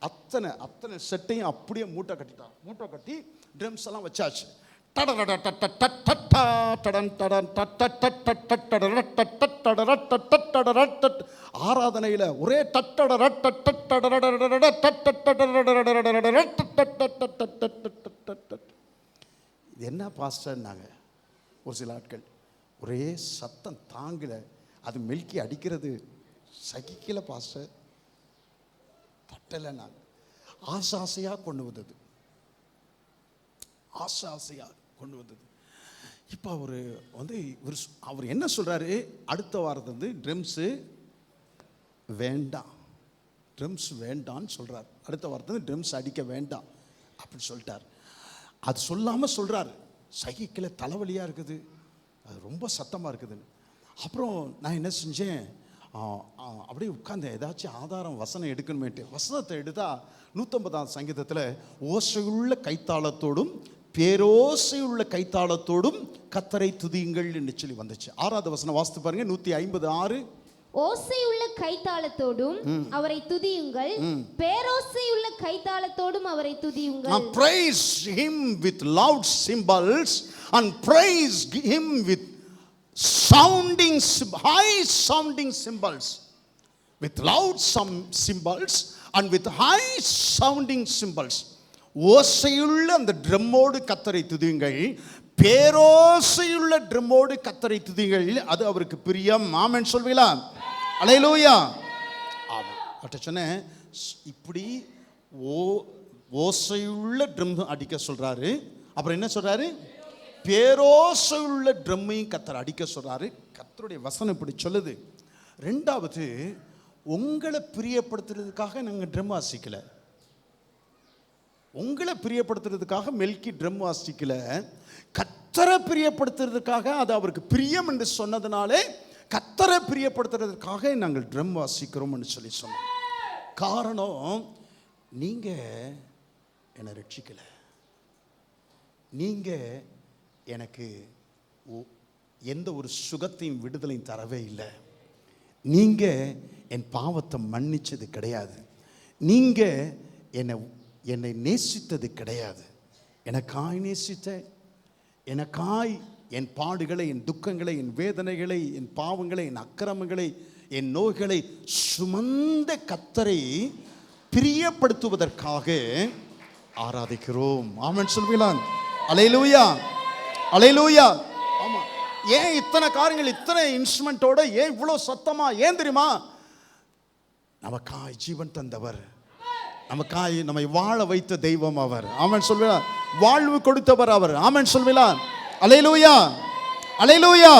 Speaker 1: அத்தனை செட்டையும் அப்படியே மூட்டை கட்டி ட்ரம்ஸ் எல்லாம் வச்சாச்சு. ஆராதனையில் ஒரே என்ன பாஸ்டர்னாங்க ஒரு சில ஆட்கள். ஒரே சத்தம் தாங்கல, அது மெல்கி அடிக்கிறது சகிக்கல பாஸ்டர், தட்டலை. நாங்கள் ஆசாசையாக கொண்டு வந்தது, இப்போ அவர் என்ன சொல்கிறாரு, அடுத்த வாரத்து ட்ரம்ஸு வேண்டான்னு சொல்கிறார். அடுத்த வாரத்து ட்ரம்ஸ் அடிக்க வேண்டாம் அப்படின்னு சொல்லிட்டார். அது சொல்லாமல் சொல்கிறார், சகிக்கல, தலைவலியாக இருக்குது, அது ரொம்ப சத்தமாக இருக்குதுன்னு. அப்புறம் நான் என்ன செஞ்சேன், அப்படியே உட்கார்ந்து ஏதாச்சும் ஆதாரம் வசனம் எடுக்கணுமேட்டு வசனத்தை எடுத்தா 150ஆம் சங்கீதத்தில் ஓசையுள்ள கைத்தாளத்தோடும் பேரோசையுள்ள கைத்தாளத்தோடும் கர்த்தரை துதியுங்கள் என்று சொல்லி வந்துச்சு. 6வது வசனம் வாசித்து பாருங்க. 156.
Speaker 2: ஓசையுள்ள கைத்தாளத்தோடும் அவரை துதியுங்கள், பேரோசையுள்ள கைத்தாளத்தோடும் அவரை துதியுங்கள்.
Speaker 1: Praise him with loud cymbals and praise him with sounding high sounding cymbals, with loud cymbals and with high sounding cymbals. ஓசையுள்ள அந்த ட்ரம்மோடு கர்த்தரை துதியுங்கள், பேரோசையுள்ள ட்ரம்மோடு கர்த்தரை துதியுங்கள், அது அவருக்கு பிரியம். ஆமென் சொல்வீங்களா? அல்லேலூயா. ஆமாம். அட்ட சொன்னேன், இப்படி ஓசையுள்ள ட்ரம் அடிக்க சொல்றாரு. அப்புறம் என்ன சொல்றாரு? பேரோசையுள்ள ட்ரம்மையும் கர்த்தர் அடிக்க சொல்றாரு. கர்த்தருடைய வசனம் இப்படி சொல்லுது. 2வது, உங்களை பிரியப்படுத்துறதுக்காக நாங்கள் ட்ரம் வாசிக்கல, உங்களை பிரியப்படுத்துறதுக்காக மெல்கி ட்ரம் வாசிக்கல, கர்த்தரை பிரியப்படுத்துறதுக்காக, அது அவருக்கு பிரியம் என்று சொன்னதுனாலே கர்த்தரை பிரியப்படுத்துறதுக்காக நாங்கள் ட்ரம் வாசிக்கிறோம்னு சொல்லி சொன்னோம். காரணம், நீங்க என்னை ரட்சிக்கல, நீங்க எனக்கு எந்த ஒரு சுகத்தையும் விடுதலையும் தரவே இல்லை, நீங்க என் பாவத்தை மன்னிச்சது கிடையாது, நீங்க என்னை நேசித்தது கிடையாது. எனக்காய் நேசித்த, எனக்காய் என் பாடுகளை, என் துக்கங்களை, என் வேதனைகளை, என் பாவங்களை, என் அக்கிரமங்களை, என் நோய்களை சுமந்த கர்த்தரை பிரியப்படுத்துவதற்காக ஆராதிக்கிறோம். ஆமென் சொல்வீங்களா? அல்லேலூயா, அல்லேலூயா. ஆமா. ஏன் இத்தனை காரியங்கள், இத்தனை இன்ஸ்ட்ருமெண்டோட ஏன் இவ்வளோ சத்தமா? ஏன் தெரியுமா? நமக்காய் ஜீவன் தந்தவர், நமக்காய் நம்மை வாழ வைத்த தெய்வம் அவர். ஆமென் சொல்வீங்களா? வாழ்வு கொடுத்தவர் அவர். ஆமென் சொல்வீங்களா? அல்லேலூயா, அல்லேலூயா.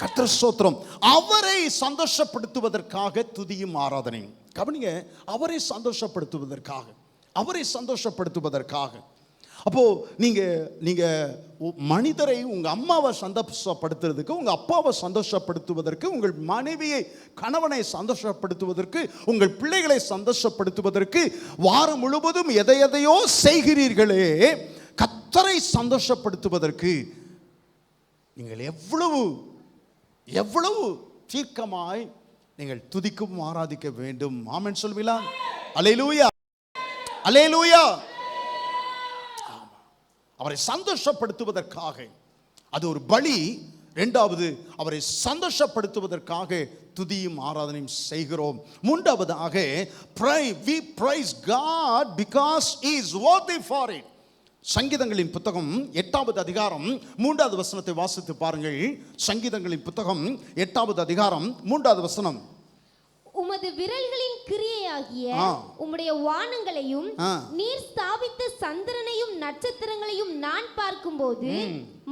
Speaker 1: கர்த்தர் ஸ்தோத்திரம். அவரை சந்தோஷப்படுத்துவதற்காக துதியும் ஆராதனையும். கவனிங்க, அவரை சந்தோஷப்படுத்துவதற்காக, அவரை சந்தோஷப்படுத்துவதற்காக. அப்போ நீங்க மனிதரை, உங்க அம்மாவை சந்தோஷப்படுத்துறதுக்கு, உங்க அப்பாவை சந்தோஷப்படுத்துவதற்கு, உங்கள் மனைவியை, கணவனை சந்தோஷப்படுத்துவதற்கு, உங்கள் பிள்ளைகளை சந்தோஷப்படுத்துவதற்கு வாரம் முழுவதும் எதையோ செய்கிறீர்களே, கர்த்தரை சந்தோஷப்படுத்துவதற்கு நீங்கள் எவ்வளவு எவ்வளவு தீர்க்கமாய் நீங்கள் துதிக்கும் ஆராதிக்க வேண்டும். ஆமென் சொல்வீங்களா? அல்லேலூயா, அல்லேலூயா. அவரை சந்தோஷப்படுத்துவதற்காக அது ஒரு பலி. 2வது, அவரை சந்தோஷப்படுத்துவதற்காக துதியும் ஆராதனையும் செய்கிறோம். 3வதாக, we praise God because he is worthy for it. சங்கீதங்களின் புத்தகம் 8வது அதிகாரம் 3வது வசனத்தை வாசித்து பாருங்கள். சங்கீதங்களின் புத்தகம் 8வது அதிகாரம் 3வது வசனம்.
Speaker 2: உமது விரல்களின் கிரியையாகிய உம்முடைய வானங்களையும் நீர் ஸ்தாபித்த சந்திரனையும் நட்சத்திரங்களையும் நான் பார்க்கும்போது,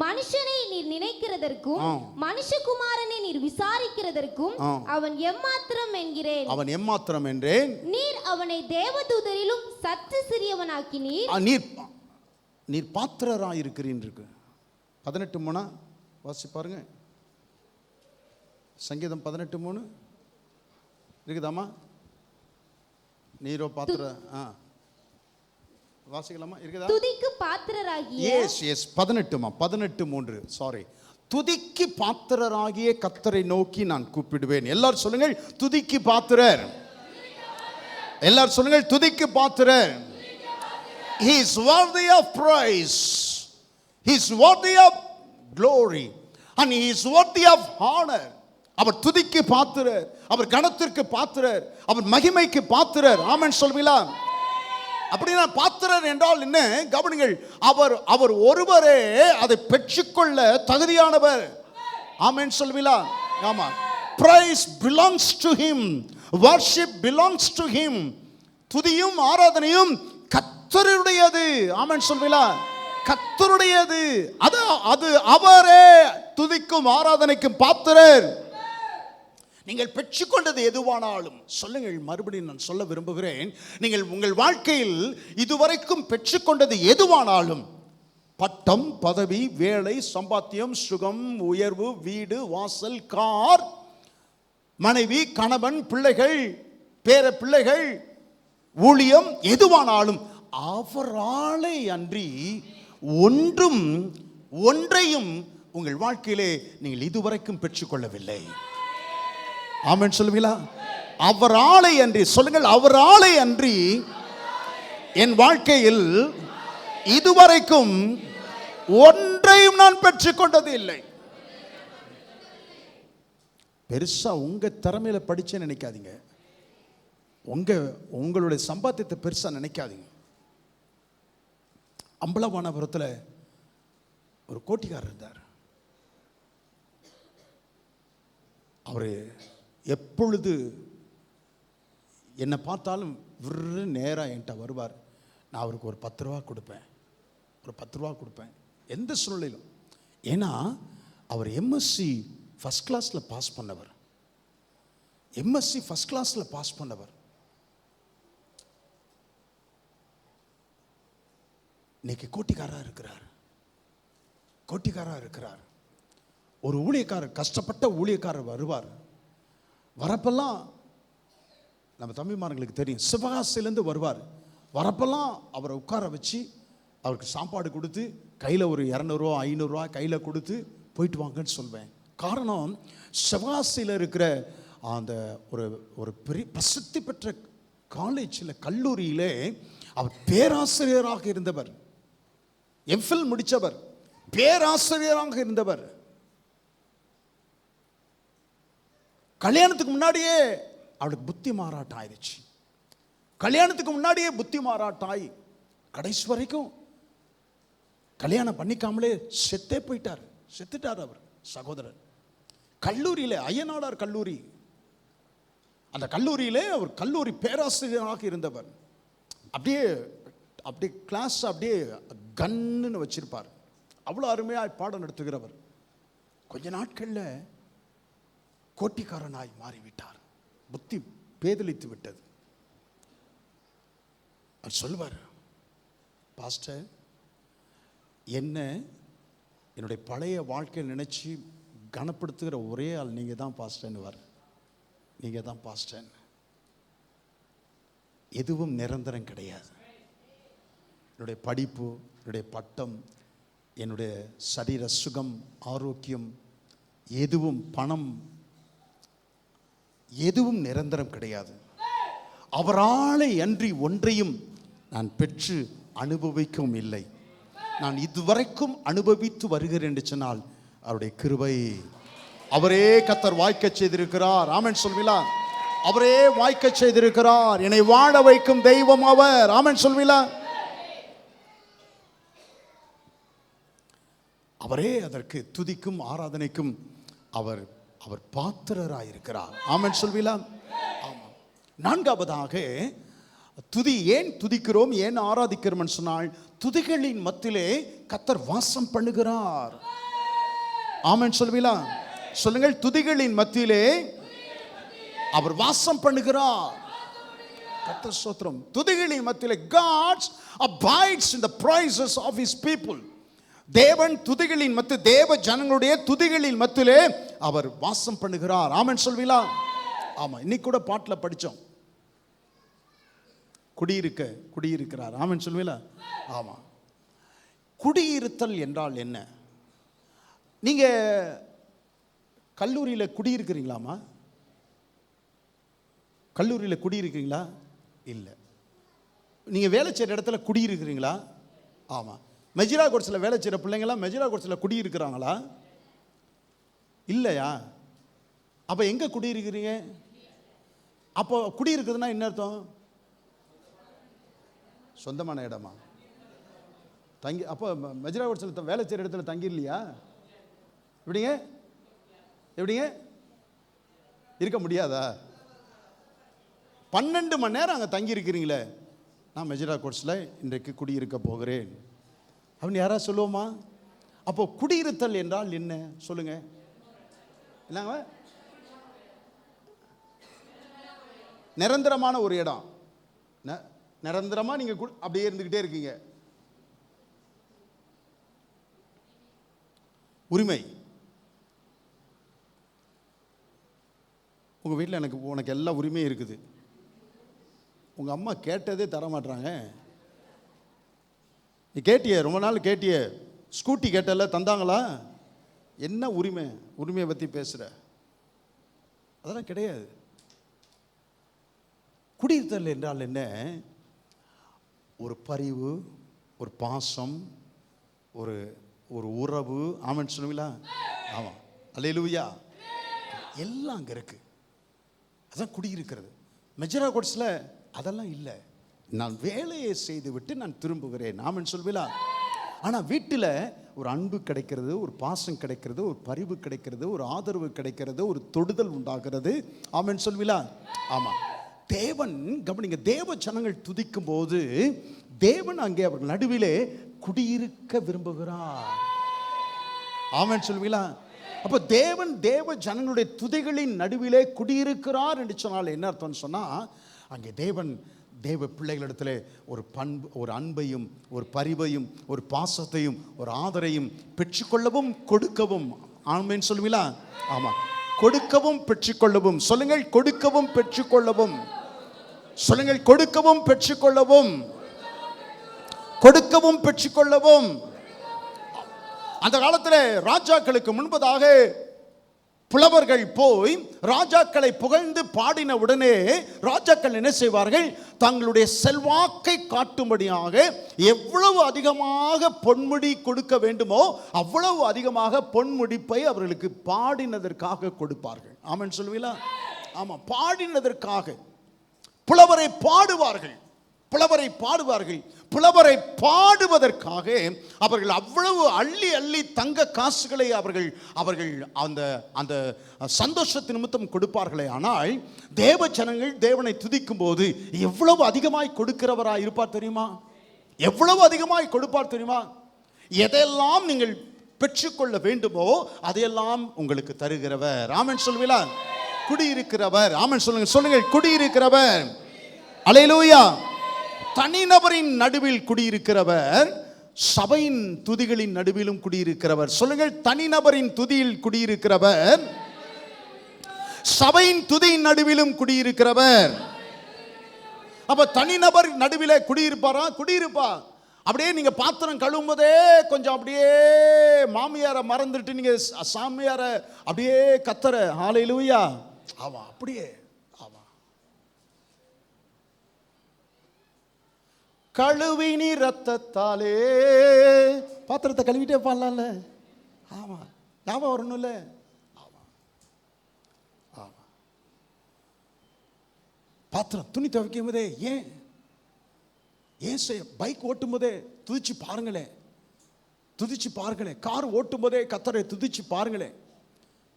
Speaker 2: மனுஷனை நீர் நினைக்கிறதற்கும் மனுஷகுமாரனை நீர் விசாரிக்கிறதற்கும் அவன் எம்மாத்திரம் என்கிறேன்.
Speaker 1: அவன் எம்மாத்திரம் என்றேன்.
Speaker 2: நீர் அவனை தேவதூதரிலும் சற்று சிறியவனாக்கினீர்.
Speaker 1: நீர் பாத்திரராயிருக்கிறீன் இருக்கு. 18:3 வாசி பாருங்க. சங்கீதம் 18:3 இருக்குதாமா? நீரோ பாத்திர வாசிக்கலாமா? இருக்குதா?
Speaker 2: துதிக்கு பாத்திரராகிய,
Speaker 1: எஸ் 18:3 சாரி. துதிக்கு பாத்திரராகிய கர்த்தரை நோக்கி நான் கூப்பிடுவேன். எல்லாரும் சொல்லுங்கள், துதிக்கு பாத்திரர். எல்லாரும் சொல்லுங்கள், துதிக்கு பாத்திரர். He is worthy of praise, he is worthy of glory, and he is worthy of honor. அவர் துதிக்கு பாத்திரர், அவர் கனத்திற்கு பாத்திரர், அவர் மகிமைக்கு பாத்திரர். ஆமென் சொல்வீங்களா? அப்படின்னா பாத்திரர் என்றால் என்ன? கவனிங்கள், அவர் ஒருவரே அதை பெற்றுக்கொள்ள தகுதியானவர். ஆமென் சொல்வீங்களா? ஆமா. Praise belongs to him, worship belongs to him. துதியும் ஆராதனையும் கர்த்தருடையது. ஆமென் சொல்வீங்களா? கர்த்தருடையது. அது அவரே துதிக்கும் ஆராதனைக்கும் பாத்திரர். நீங்கள் பெற்றுக்கொண்டது எதுவானாலும் சொல்லுங்கள். மறுபடியும் நான் சொல்ல விரும்புகிறேன், நீங்கள் உங்கள் வாழ்க்கையில் இதுவரைக்கும் பெற்றுக்கொண்டது எதுவானாலும், பட்டம், பதவி, வேலை, சம்பாத்தியம், சுகம், உயர்வு, வீடு, வாசல், கார், மனைவி, கணவன், பிள்ளைகள், பேர பிள்ளைகள், ஊழியம் எதுவானாலும் அவராலே அன்றி ஒன்றையும் உங்கள் வாழ்க்கையிலே நீங்கள் இதுவரைக்கும் பெற்றுக்கொள்ளவில்லை. ஆமென் சொல்லுவீங்களா? அவராலே அன்றி சொல்லுங்கள், அவராலே அன்றி என் வாழ்க்கையில் இதுவரைக்கும் ஒன்றையும் நான் பெற்றுக்கொண்டது இல்லை. பெருசா உங்க திறமையில படிச்சேன்னு நினைக்காதீங்க. உங்களுடைய சம்பாத்தியத்தை பெருசா நினைக்காதீங்க. அம்பலவானபுரத்தில் ஒரு கோட்டிக்காரர் இருந்தார். அவர் எப்பொழுது என்னை பார்த்தாலும் விரு நேராக என்கிட்ட வருவார். நான் அவருக்கு ஒரு 10 ரூபா கொடுப்பேன், ஒரு 10 ரூபா கொடுப்பேன், எந்த சூழ்நிலையிலும். ஏன்னா அவர் எம்எஸ்சி ஃபஸ்ட் கிளாஸில் பாஸ் பண்ணவர். எம்எஸ்சி ஃபஸ்ட் கிளாஸில் பாஸ் பண்ணவர். இன்னைக்கு கோட்டிக்காரா இருக்கிறார். ஒரு ஊழியக்காரர், கஷ்டப்பட்ட ஊழியக்காரர் வருவார். வரப்பெல்லாம் நம்ம தம்பிமார்களுக்கு தெரியும், சிவகாசிலேருந்து வருவார். வரப்பெல்லாம் அவரை உட்கார வச்சு அவருக்கு சாப்பாடு கொடுத்து கையில் ஒரு 200 ரூபா 500 ரூபா கையில் கொடுத்து போயிட்டு வாங்கன்னு சொல்வேன். காரணம், சிவகாசியில் இருக்கிற அந்த ஒரு பெரிய பிரசித்தி பெற்ற காலேஜில், கல்லூரியிலே அவர் பேராசிரியராக இருந்தவர். எம்ஃபில் முடித்தவர், பேராசிரியராக இருந்தவர். கல்யாணத்துக்கு முன்னாடியே அவளுக்கு புத்தி மாறாட்டம் ஆயிடுச்சு. கல்யாணத்துக்கு முன்னாடியே புத்தி மாறாட்டம் ஆகி கடைசி வரைக்கும் கல்யாணம் பண்ணிக்காமலே செத்துட்டார் அவர் சகோதரர். கல்லூரியில், ஐயனாடார் கல்லூரி, அந்த கல்லூரியிலே அவர் கல்லூரி பேராசிரியராக இருந்தவர். அப்படியே கிளாஸ் அப்படியே கன்னு வச்சிருப்பார். அவ்வளோ அருமையாக பாடம் நடத்துகிறவர். கொஞ்ச நாட்களில் கோட்டிக்காரனாய் மாறிவிட்டார். புத்தி பேதலித்து விட்டது. அவர் சொல்லுவார், பாஸ்டர், என்னுடைய பழைய வாழ்க்கையை நினைச்சு கனப்படுத்துகிற ஒரே ஆள் நீங்க தான் பாஸ்டர்னுவார். நீங்க தான் பாஸ்டர். எதுவும் நிரந்தரம் கிடையாது. என்னுடைய படிப்பு, என்னுடைய பட்டம், என்னுடைய சரீர சுகம், ஆரோக்கியம், எதுவும், பணம், எதுவும் நிரந்தரம் கிடையாது. அவராலே அன்றி ஒன்றையும் நான் பெற்று அனுபவிக்கவும் இல்லை. நான் இதுவரைக்கும் அனுபவித்து வருகிறேன் என்று சொன்னால் அவருடைய கிருபை. அவரே கர்த்தர் வாய்க்க செய்திருக்கிறார். ஆமென் சொல்வீங்களா? அவரே வாய்க்க செய்திருக்கிறார். என்னை வாழ வைக்கும் தெய்வம் அவர். ஆமென் சொல்வீங்களா? அவரே அதற்கு துதிக்கும் ஆராதனைக்கும் அவர் பாத்திரராயிருக்கிறார். ஆமென் சொல்வீங்களா? ஆமாம். நான்காவதாக, துதி ஏன் துதிக்கிறோம், ஏன் ஆராதிக்கிறோம் சொன்னால், துதிகளின் மத்தியிலே கர்த்தர் வாசம் பண்ணுகிறார். ஆமென் சொல்வீங்களா? சொல்லுங்கள், துதிகளின் மத்தியிலே அவர் வாசம் பண்ணுகிறார். கர்த்தர் ஸ்தோத்திரம். துதிகளின் மத்தியிலே God abides in the praises of his people. தேவன் துதிகளின் மத்திய, தேவ ஜனங்களுடைய துதிகளின் மத்தியிலே அவர் வாசம் பண்ணுகிறார். ஆமென் சொல்வீங்களா? ஆமா, இன்னைக்கு கூட பாட்டில் படித்தோம், குடியிருக்கிறார். ஆமென் சொல்வீங்களா? ஆமா. குடியிருத்தல் என்றால் என்ன? நீங்க கல்லூரியில் குடியிருக்கிறீங்களாமா? கல்லூரியில் குடியிருக்கிறீங்களா? இல்லை. நீங்க வேலை செய்கிற இடத்துல குடியிருக்கிறீங்களா? ஆமா. மெஜிரா கோர்ஸில் வேலை செய்கிற பிள்ளைங்களாம் மெஜிரா கோர்ஸில் குடியிருக்கிறாங்களா? இல்லையா? அப்போ எங்கே குடியிருக்கிறீங்க? அப்போ குடியிருக்குதுன்னா என்ன அர்த்தம்? சொந்தமான இடமா? தங்கி, அப்போ மெஜிரா கோர்ஸில் வேலை செய்கிற இடத்துல தங்கிடலையா? எப்படிங்க இருக்க முடியாதா? 12 மணி நேரம் அங்கே தங்கி இருக்கிறீங்களே. நான் மெஜிரா கோர்ஸில் இன்றைக்கு குடியிருக்க போகிறேன் அப்படின்னு யாராவது சொல்லுவோமா? அப்போ குடியிருத்தல் என்றால் என்ன சொல்லுங்க? என்னங்க? நிரந்தரமான ஒரு இடம். நிரந்தரமா நீங்க அப்படியே இருந்துகிட்டே இருக்கீங்க. உரிமை. உங்கள் வீட்டில் உனக்கு எல்லா உரிமையும் இருக்குது, உங்கள் அம்மா கேட்டதே தர மாட்டாங்க. நீ கேட்டிய, ரொம்ப நாள் கேட்டிய, ஸ்கூட்டி கேட்டல, தந்தாங்களா? என்ன உரிமையை பற்றி பேசுகிற? அதெல்லாம் கிடையாது. குடியிருத்தல் என்றால் என்ன? ஒரு பரிவு, ஒரு பாசம், ஒரு ஒரு உறவு. ஆமென் சொல்லுவீங்களா? ஆமாம், அல்லேலூயா. எல்லாம் அங்கே இருக்குது. அதான் குடியிருக்கிறது. மெஜரா கோட்ஸில் அதெல்லாம் இல்லை. நான் வேலையை செய்து விட்டு நான் திரும்புகிறேன். ஆமென் சொல்லுவீங்களா? ஆனால் வீட்டில் ஒரு அன்பு கிடைக்கிறது, ஒரு பாசம் கிடைக்கிறது, ஒரு பரிவு கிடைக்கிறது, ஒரு ஆதரவு கிடைக்கிறது, ஒரு தொடுதல் உண்டாகிறது. ஆமென் சொல்லுவீங்களா? ஆமாம். தேவன் கவனிங்க, தேவ ஜனங்கள் துதிக்கும் போது தேவன் அங்கே அவர்கள் நடுவிலே குடியிருக்க விரும்புகிறார். ஆமென் சொல்லுவீங்களா? அப்போ தேவன் தேவ ஜனங்களுடைய துதிகளின் நடுவிலே குடியிருக்கிறார் என்று சொன்னால் என்ன அர்த்தம்னு சொன்னால், அங்கே தேவன் தேவ பிள்ளைகளிடத்தில் ஒரு பண்பு, ஒரு அன்பையும், ஒரு பரிவையும், ஒரு பாசத்தையும், ஒரு ஆதரையும் பெற்றுக்கொள்ளவும் கொடுக்கவும். ஆமென் சொல்லுவீங்களா? ஆமாம், கொடுக்கவும் பெற்றுக்கொள்ளவும். சொல்லுங்கள், கொடுக்கவும் பெற்றுக்கொள்ளவும். சொல்லுங்கள், கொடுக்கவும் பெற்றுக்கொள்ளவும். கொடுக்கவும் பெற்றுக்கொள்ளவும். அந்த காலத்தில் ராஜாக்களுக்கு முன்பதாக புலவர்கள் போய் ராஜாக்களை புகழ்ந்து பாடின உடனே ராஜாக்கள் என்ன செய்வார்கள்? தங்களுடைய செல்வாக்கை காட்டும்படியாக எவ்வளவு அதிகமாக பொன்முடி கொடுக்க வேண்டுமோ அவ்வளவு அதிகமாக பொன்முடிப்பை அவர்களுக்கு பாடினதற்காக கொடுப்பார்கள். ஆமென் சொல்லுவீங்களா? ஆமாம், பாடினதற்காக புலவரை பாடுவார்கள். புலவரை பாடுவதற்காக அவர்கள் அவ்வளவு அள்ளி அள்ளி தங்க காசுகளை அவர்கள் அந்த சந்தோஷத்தின் நிமித்தம் கொடுப்பார்களே. ஆனால் தேவ ஜனங்கள் தேவனை துதிக்கும் போது எவ்வளவு அதிகமாய் கொடுக்கிறவராய் இருப்பார் தெரியுமா? எவ்வளவு அதிகமாய் கொடுப்பார் தெரியுமா? எதெல்லாம் நீங்கள் பெற்றுக்கொள்ள வேண்டுமோ அதையெல்லாம் உங்களுக்கு தருகிறவர். ஆமென் சொல்லுவீங்களா? குடியிருக்கிறவர். ஆமென் சொல்லுங்கள், குடியிருக்கிறவர். அல்லேலூயா. தனிநபரின் நடுவில் குடியிருக்கிறவர், சபையின் துதிகளின் நடுவிலும் குடியிருக்கிறவர். சொல்லுங்கள், தனிநபரின் துதியில் குடியிருக்கிறவர், சபையின் துதியின் நடுவிலும் குடியிருக்கிறவர். அப்ப தனிநபர் நடுவிலே குடியிருப்பாரா? குடியிருப்பா. அப்படியே நீங்க பாத்திரம் கழுவும் போதே கொஞ்சம் அப்படியே மாமியாரை மறந்துட்டு நீங்க சாமியாரை அப்படியே கத்தற ஹல்லேலூயா. ஆமா, அப்படியே. கழுவினி ரத்தத்தாலே பாத்திரத்தை கழுவிட்டே பாடலாம்ல. ஆமா, ஞாபகம் வரணும்ல. ஆமா ஆமா. பாத்திரம் துணி துவைக்கும் போதே ஏன் பைக் ஓட்டும் போதே துதிச்சு பாருங்களேன், துதிச்சு பாருங்களேன். கார் ஓட்டும் போதே கத்தரை துதிச்சு பாருங்களேன்.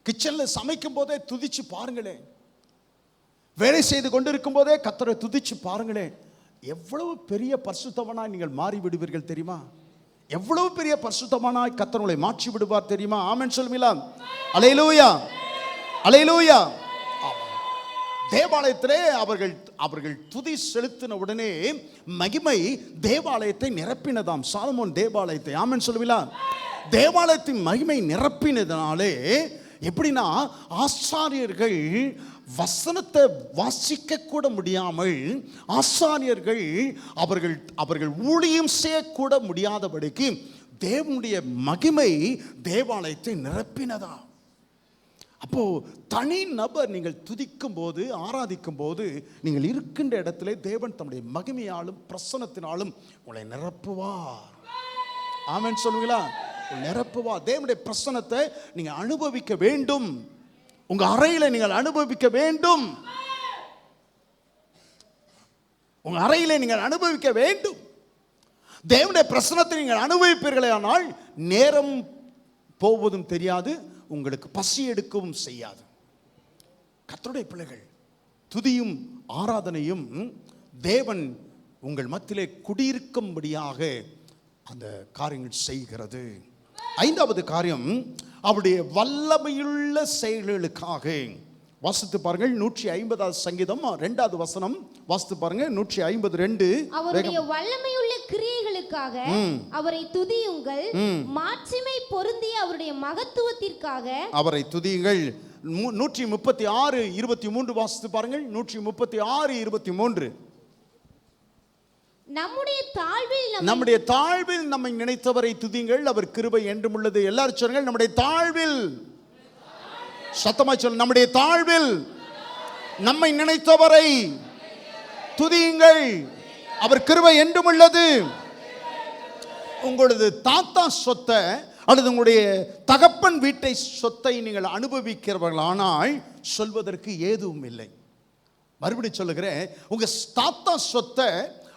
Speaker 1: கிச்சன்ல சமைக்கும் போதே துதிச்சு பாருங்களேன். வேலை செய்து கொண்டிருக்கும் போதே கத்தரை துதிச்சு பாருங்களேன். எவ்வளவு பெரிய பரிசுத்தவனாய் நீங்கள் மாறி விடுவீர்கள் தெரியுமா? எவ்வளவு பெரிய பரிசுத்தவனாய் கர்த்தர் உங்களை மாற்றி விடுவார் தெரியுமா? ஆமென் சொல்லுவீங்களா? அல்லேலூயா, அல்லேலூயா. தேவாலயத்திலே அவர்கள் துதி செலுத்தின உடனே மகிமை தேவாலயத்தை நிரப்பினதாம். சாலமோன் தேவாலயத்தை, ஆமென் சொல்லுவீங்களா? தேவாலயத்தின் மகிமை நிரப்பினதுனாலே எப்படின்னா, ஆசாரியர்கள் வசனத்தை வாசிக்க கூட முடியாமல், ஆசாரியர்கள் அவர்கள் ஊழியம் செய்யக்கூட முடியாதபடிக்கு தேவனுடைய மகிமை தேவாலயத்தை நிரப்பினதா. அப்போ தனி நபர் நீங்கள் துதிக்கும் போது, ஆராதிக்கும் போது, நீங்கள் இருக்கின்ற இடத்திலே தேவன் தம்முடைய மகிமையாலும் பிரசன்னத்தினாலும் உங்களை நிரப்புவார். ஆமென் சொல்லுவீங்களா? நிரப்புவா. தேவனுடைய பிரசன்னத்தை நீங்க அனுபவிக்க வேண்டும். உங்க அறையில நீங்கள் அனுபவிக்க வேண்டும். உங்க அறையில நீங்கள் அனுபவிக்க வேண்டும். தேவனுடைய பிரசன்னத்தை நீங்கள் அனுபவிப்பீர்களே ஆனால் நேரம் போவதும் தெரியாது, உங்களுக்கு பசி எடுக்கவும் செய்யாது. கர்த்தருடைய பிள்ளைகள், துதியும் ஆராதனையும் தேவன் உங்கள் மத்தியிலே குடியிருக்கும்படியாக அந்த காரியங்கள் செய்கிறது. ஐந்தாவது காரியம், அவருடைய வல்லமையுள்ள செயல்களுக்காக. வாசித்து பாருங்கள், 150 சங்கீதம் 2வது வசனம் வாசித்து பாருங்க. 152.
Speaker 2: அவருடைய வல்லமையுள்ள கிரியைகளுக்காக அவரை துதியுங்கள், மாட்சிமை பொருந்திய அவருடைய மகத்துவத்திற்காக
Speaker 1: அவரை துதியுங்கள், 136:23 வாசித்து பாருங்கள். 136:23.
Speaker 2: நம்முடைய
Speaker 1: தாழ்வில் நம்மை நினைத்தவரை துதிங்கள், அவர் கிருபை என்றும் உள்ளது. எல்லாரும் சொல்லுங்கள், நம்முடைய தாழ்வில். சத்தமாய் சொல்லுங்கள், நம்முடைய தாழ்வில் நம்மை நினைத்தவரை துதியுங்கள், அவர் கிருபை என்றும் உள்ளது. உங்களது தாத்தா சொத்தை அல்லது உங்களுடைய தகப்பன் வீட்டை சொத்தை நீங்கள் அனுபவிக்கிறவர்களானால் சொல்வதற்கு ஏதுவும் இல்லை. மறுபடியும் சொல்லுகிறேன், உங்க தாத்தா சொத்தை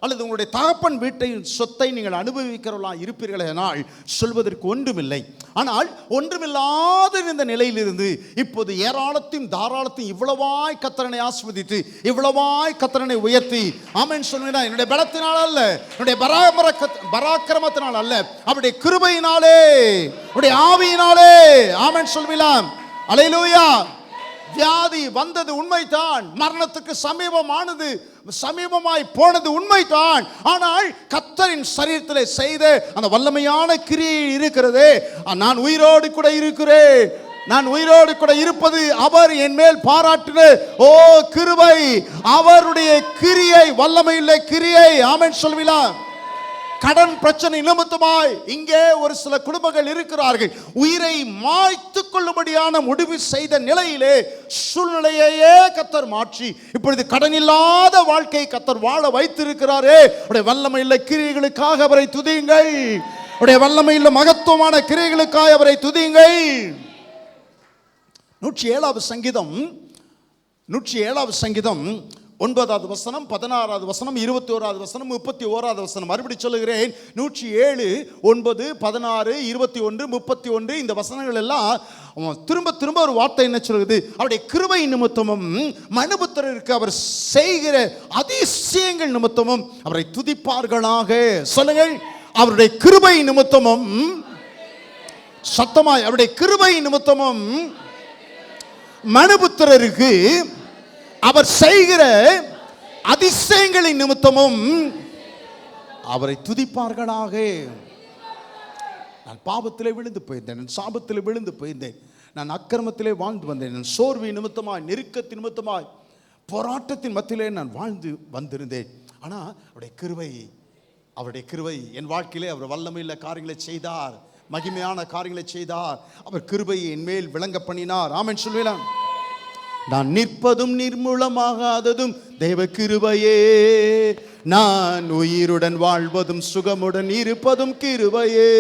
Speaker 1: அல்லது உங்களுடைய தகப்பன் வீட்டை சொத்தை நீங்கள் அனுபவிக்கிறவர்களாக இருப்பீர்களானால் சொல்வதற்கு ஒன்றுமில்லை. ஆனால் ஒன்றுமில்லாத இந்த நிலையிலிருந்து இப்போது ஏராளத்தையும் தாராளத்தையும் இவ்வளவாய் கர்த்தரை ஆசீர்வதித்து இவ்வளவாய் கர்த்தரை உயர்த்தி ஆமென் சொல்லுங்க. என்னுடைய பலத்தினால் அல்ல, என்னுடைய பராக்கிரமத்தினால் அல்ல, அவருடைய கிருபையினாலே, அவருடைய ஆவியினாலே. ஆமென் சொல்லுவீலாம். அல்லேலூயா. வியாதி வந்தது உண்மைதான், மரணத்துக்கு சமீபமாய் போனது உண்மைதான். ஆனால் கர்த்தரின் சரீரத்திலே செய்த அந்த வல்லமையான கிரியை இருக்கிறது. நான் உயிரோடு கூட இருக்கிறேன், நான் உயிரோடு கூட இருப்பது அவர் என் மேல் பாராட்டின கிருபை, அவருடைய கிரியை, வல்லமையுள்ள கிரியை. ஆமென் சொல்லுவீங்களா? கடன் பிரச்சனை நிமித்தமாய் இங்கே ஒரு சில குடும்பங்கள் இருக்கிறார்கள். உயிரை மாய்த்து கொள்ளும்படியான முடிவு செய்த நிலையிலே சூழ்நிலையே கர்த்தர் மாற்றி இப்பொழுது கடன் இல்லாத வாழ்க்கை கர்த்தர் வாழ வைத்திருக்கிறாரே. அவருடைய வல்லமையுள்ள கிரியைகளுக்காக அவரை துதியுங்கள், அவருடைய வல்லமையுள்ள மகத்துவமான கிரியைகளுக்காக அவரை துதியுங்கள். 107வது சங்கீதம் 9வது வசனம், 16வது வசனம், 21வது வசனம், 31வது வசனம். மறுபடி சொல்லுகிறேன், 107, 9, 16, 21, 31 இந்த வசனங்கள் எல்லாம் திரும்ப ஒரு வார்த்தை என்ன சொல்லுது? அவருடைய கிருபை நிமித்தமும் மனுபுத்திரருக்கு அவர் செய்கிற அதிசயங்கள் நிமித்தமும் அவரை துதிப்பார்களாக. சொல்லுங்கள், அவருடைய கிருபை நிமித்தமும், சத்தமாய், அவருடைய கிருபை நிமித்தமும் மனுபுத்திரருக்கு அவர் செய்கிற அதிசயங்களின் நிமித்தமும் அவரை துதிப்பார்களாக. நான் பாவத்திலே விழுந்து போயிருந்தேன், நான் சாபத்திலே விழுந்து போயிருந்தேன், நான் அக்கிரமத்திலே வாழ்ந்து வந்தேன், நான் சோர்வி நிமித்தமாய், நெருக்கத்தின் நிமித்தமாய், போராட்டத்தின் மத்தியிலே நான் வாழ்ந்து வந்திருந்தேன். ஆனால் அவருடைய கிருபை என் வாழ்க்கையிலே அவர் வல்லமையுள்ள காரியங்களை செய்தார், மகிமையான காரியங்களை செய்தார். அவர் கிருபையை என் மேல் விளங்க பண்ணினார். ஆமென் சொல்லுவேன். நான் நிற்பதும் நிர்மூலமாகாததும் தேவ கிருபையே, நான் உயிருடன் வாழ்வதும் சுகமுடன் இருப்பதும் கிருபையே.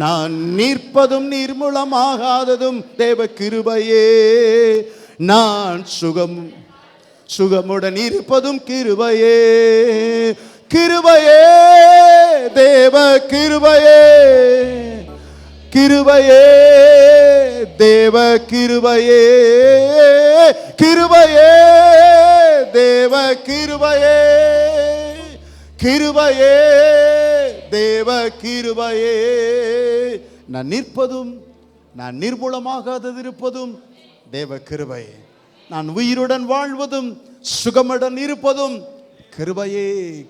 Speaker 1: நான் நிற்பதும் நிர்மூலமாகாததும் தேவ கிருபையே, நான் சுகமுடன் இருப்பதும் கிருபையே. கிருபையே, தேவ கிருபையே, கிருபையே, தேவ கிருபையே, கிருபையே, தேவ கிருபையே, கிருபையே, தேவ கிருபையே. நான் நிற்பதும் நான் நிர்மூலமாகாதது இருப்பதும் தேவ கிருபை, நான் உயிருடன் வாழ்வதும் சுகமுடன் இருப்பதும் கிருபையே.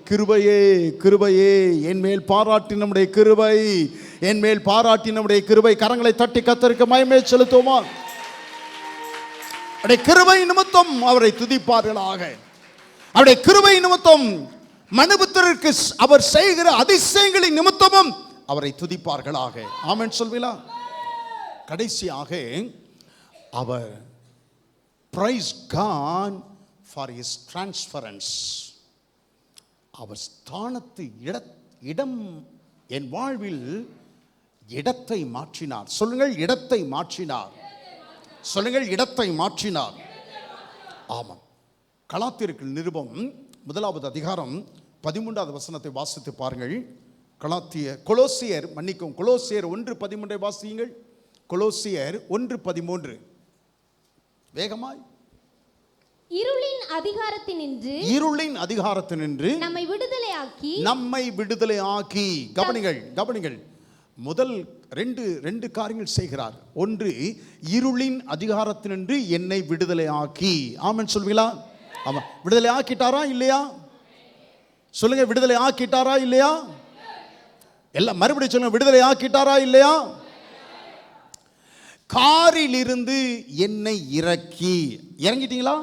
Speaker 1: கிருபையே, கிருபையே, என் மேல் பாராட்டி நம்முடைய கிருபை, என் மேல் பாராட்டி நம்முடைய கிருபை. கரங்களை தட்டி கர்த்தருக்கு மகிமை செலுத்துவோமா? அவருடைய கிருபை நிமித்தம் அவரை துதிப்பார்களாக. அவருடைய கிருபை நிமித்தம் மனுபுத்திரருக்கு அவர் செய்கிற அதிசயங்களின் நிமித்தமும் அவரை துதிப்பார்களாக. ஆமென் சொல்வீங்களா? கடைசியாக அவர் praise God for his transference. அவர் ஸ்தானத்து இடம் என் வாழ்வில் இடத்தை மாற்றினார். சொல்லுங்கள், இடத்தை மாற்றினார். சொல்லுங்கள், இடத்தை மாற்றினார். ஆமாம். கலாத்தியருக்கு நிருபம் 1வது அதிகாரம் 13வது வசனத்தை வாசித்து பாருங்கள். கொலோசியர் 1:13 வாசியுங்கள். கொலோசியர் 1:13 வேகமாய்.
Speaker 2: இருளின் அதிகாரத்தினின்று நம்மை விடுதலையாக்கி கவனிங்கள். முதல் ரெண்டு காரியங்கள் செய்கிறார். ஒன்று, இருளின் அதிகாரத்தினின்று என்னை விடுதலையாக்கி. ஆமென் சொல்வீங்களா? ஆமா. விடுதலை ஆக்கிட்டாரா இல்லையா? சொல்லுங்க, விடுதலை ஆக்கிட்டாரா இல்லையா? எல்லாம் மறுபடியும் சொல்லுங்க, விடுதலை ஆக்கிட்டாரா இல்லையா? காரிலிருந்து என்னை இறக்கி. இறங்கிட்டீங்களா?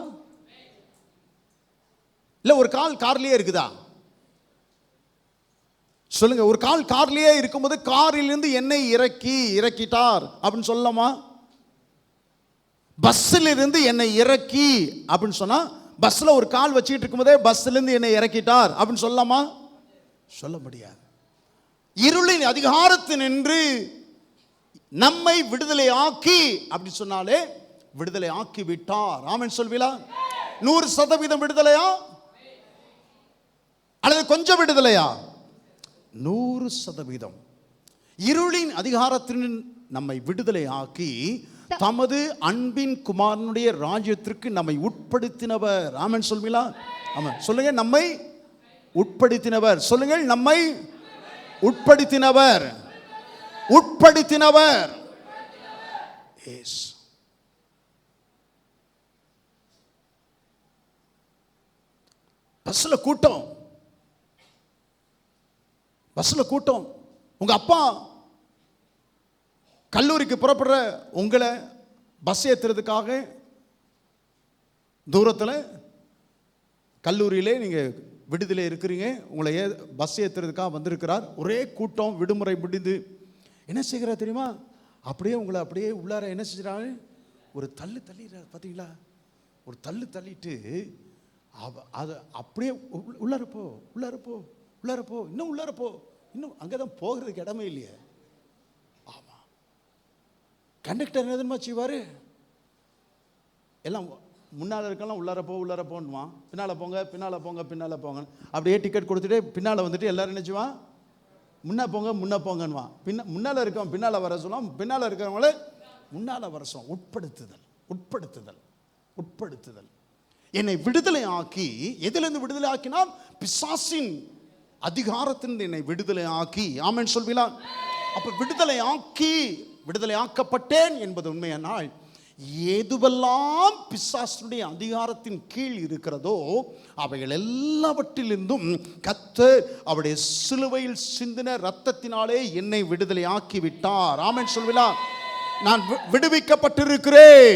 Speaker 2: இல்ல ஒரு கால் கார்லயே இருக்குதா? சொல்லுங்க. ஒரு கால் கார்லயே இருக்கும்போது காரிலிருந்து என்னை இறக்கிட்டார் அப்படின்னு சொல்லலாமா? பஸ்ஸில் இருந்து என்னை இறக்கி அப்படின்னு சொன்னா, பஸ்ல ஒரு கால் வச்சுக்கிட்டு இருக்கும்போதே பஸ்ல இருந்து என்னை இறக்கிட்டார் அப்படின்னு சொல்லலாமா? சொல்ல முடியாது. இருளின் அதிகாரத்தினின்று நம்மை விடுதலை ஆக்கி அப்படி சொன்னாலே விடுதலை ஆக்கி விட்டார். ஆமென் சொல்வீங்களா? 100% விடுதலையா அல்லது கொஞ்சம் விடுதலையா? 100%. இருளின் அதிகாரத்தின் நம்மை விடுதலை ஆக்கி தமது அன்பின் குமாரனுடைய ராஜ்யத்திற்கு நம்மை உட்படுத்தினவர். ஆமென் சொல்வீங்களா? ஆமென் சொல்லுங்க. நம்மை உட்படுத்தினவர். சொல்லுங்கள். நம்மை உட்படுத்தினவர். உட்படுத்தினவர். எஸ். பஸ்ல கூட்டம், பஸ்ல கூட்டம். உங்க அப்பா கல்லூரிக்கு புறப்படுற உங்களை பஸ் ஏற்றுறதுக்காக தூரத்தில் கல்லூரியிலே நீங்கள் விடுதலை இருக்கிறீங்க, உங்களை பஸ் ஏற்றுறதுக்காக வந்திருக்கிறார். ஒரே கூட்டம், விடுமுறை முடிந்து என்ன செய்கிறார் தெரியுமா? அப்படியே உங்களை அப்படியே உள்ளார என்ன செஞ்சுறாரு? ஒரு தள்ளு தள்ளிடுறாரு. பார்த்தீங்களா? ஒரு தள்ளு தள்ளிட்டு அது அப்படியே உள்ளாரப்போ உள்ளாரப்போ உள்ளாரப்போ இன்னும் உள்ளாரப்போ இன்னும் அங்கே தான் போகிறதுக்கு இடமே இல்லையே. ஆமாம். கண்டக்டர் என்ன தெரியுமா செய்வார்? எல்லாம் முன்னால் இருக்கலாம், உள்ளாரப்போ உள்ளாரப்போன்னுவான், பின்னால் போங்க பின்னால் போங்க பின்னால் போங்க அப்படியே டிக்கெட் கொடுத்துட்டு பின்னால் வந்துட்டு எல்லாரும் நினச்சிவான் முன்னே போங்க முன்னே போங்கன்னுவான். முன்னால் இருக்கவன் பின்னால் வர சொல்லுவான், பின்னால் இருக்கிறவங்கள முன்னால் வர சொல்லுவான். உட்படுத்துதல், உட்படுத்துதல், உட்படுத்துதல். என்னை விடுதலை ஆக்கி, எதிலிருந்து விடுதலை ஆக்கினால்? பிசாசின் அதிகாரத்திலிருந்து என்னை விடுதலை ஆக்கி. ஆமென் சொல்வீங்களா? அப்ப விடுதலை ஆக்கி, விடுதலை ஆக்கப்பட்டேன் என்பது உண்மையானால், எதுவெல்லாம் பிசாசுடைய அதிகாரத்தின் கீழ் இருக்கிறதோ அவைகள் எல்லாவற்றிலிருந்தும் கர்த்தர் அவருடைய சிலுவையில் சிந்தின இரத்தத்தினாலே என்னை விடுதலை ஆக்கி விட்டார். ஆமென் சொல்வீங்களா? நான் விடுவிக்கப்பட்டிருக்கிறேன்.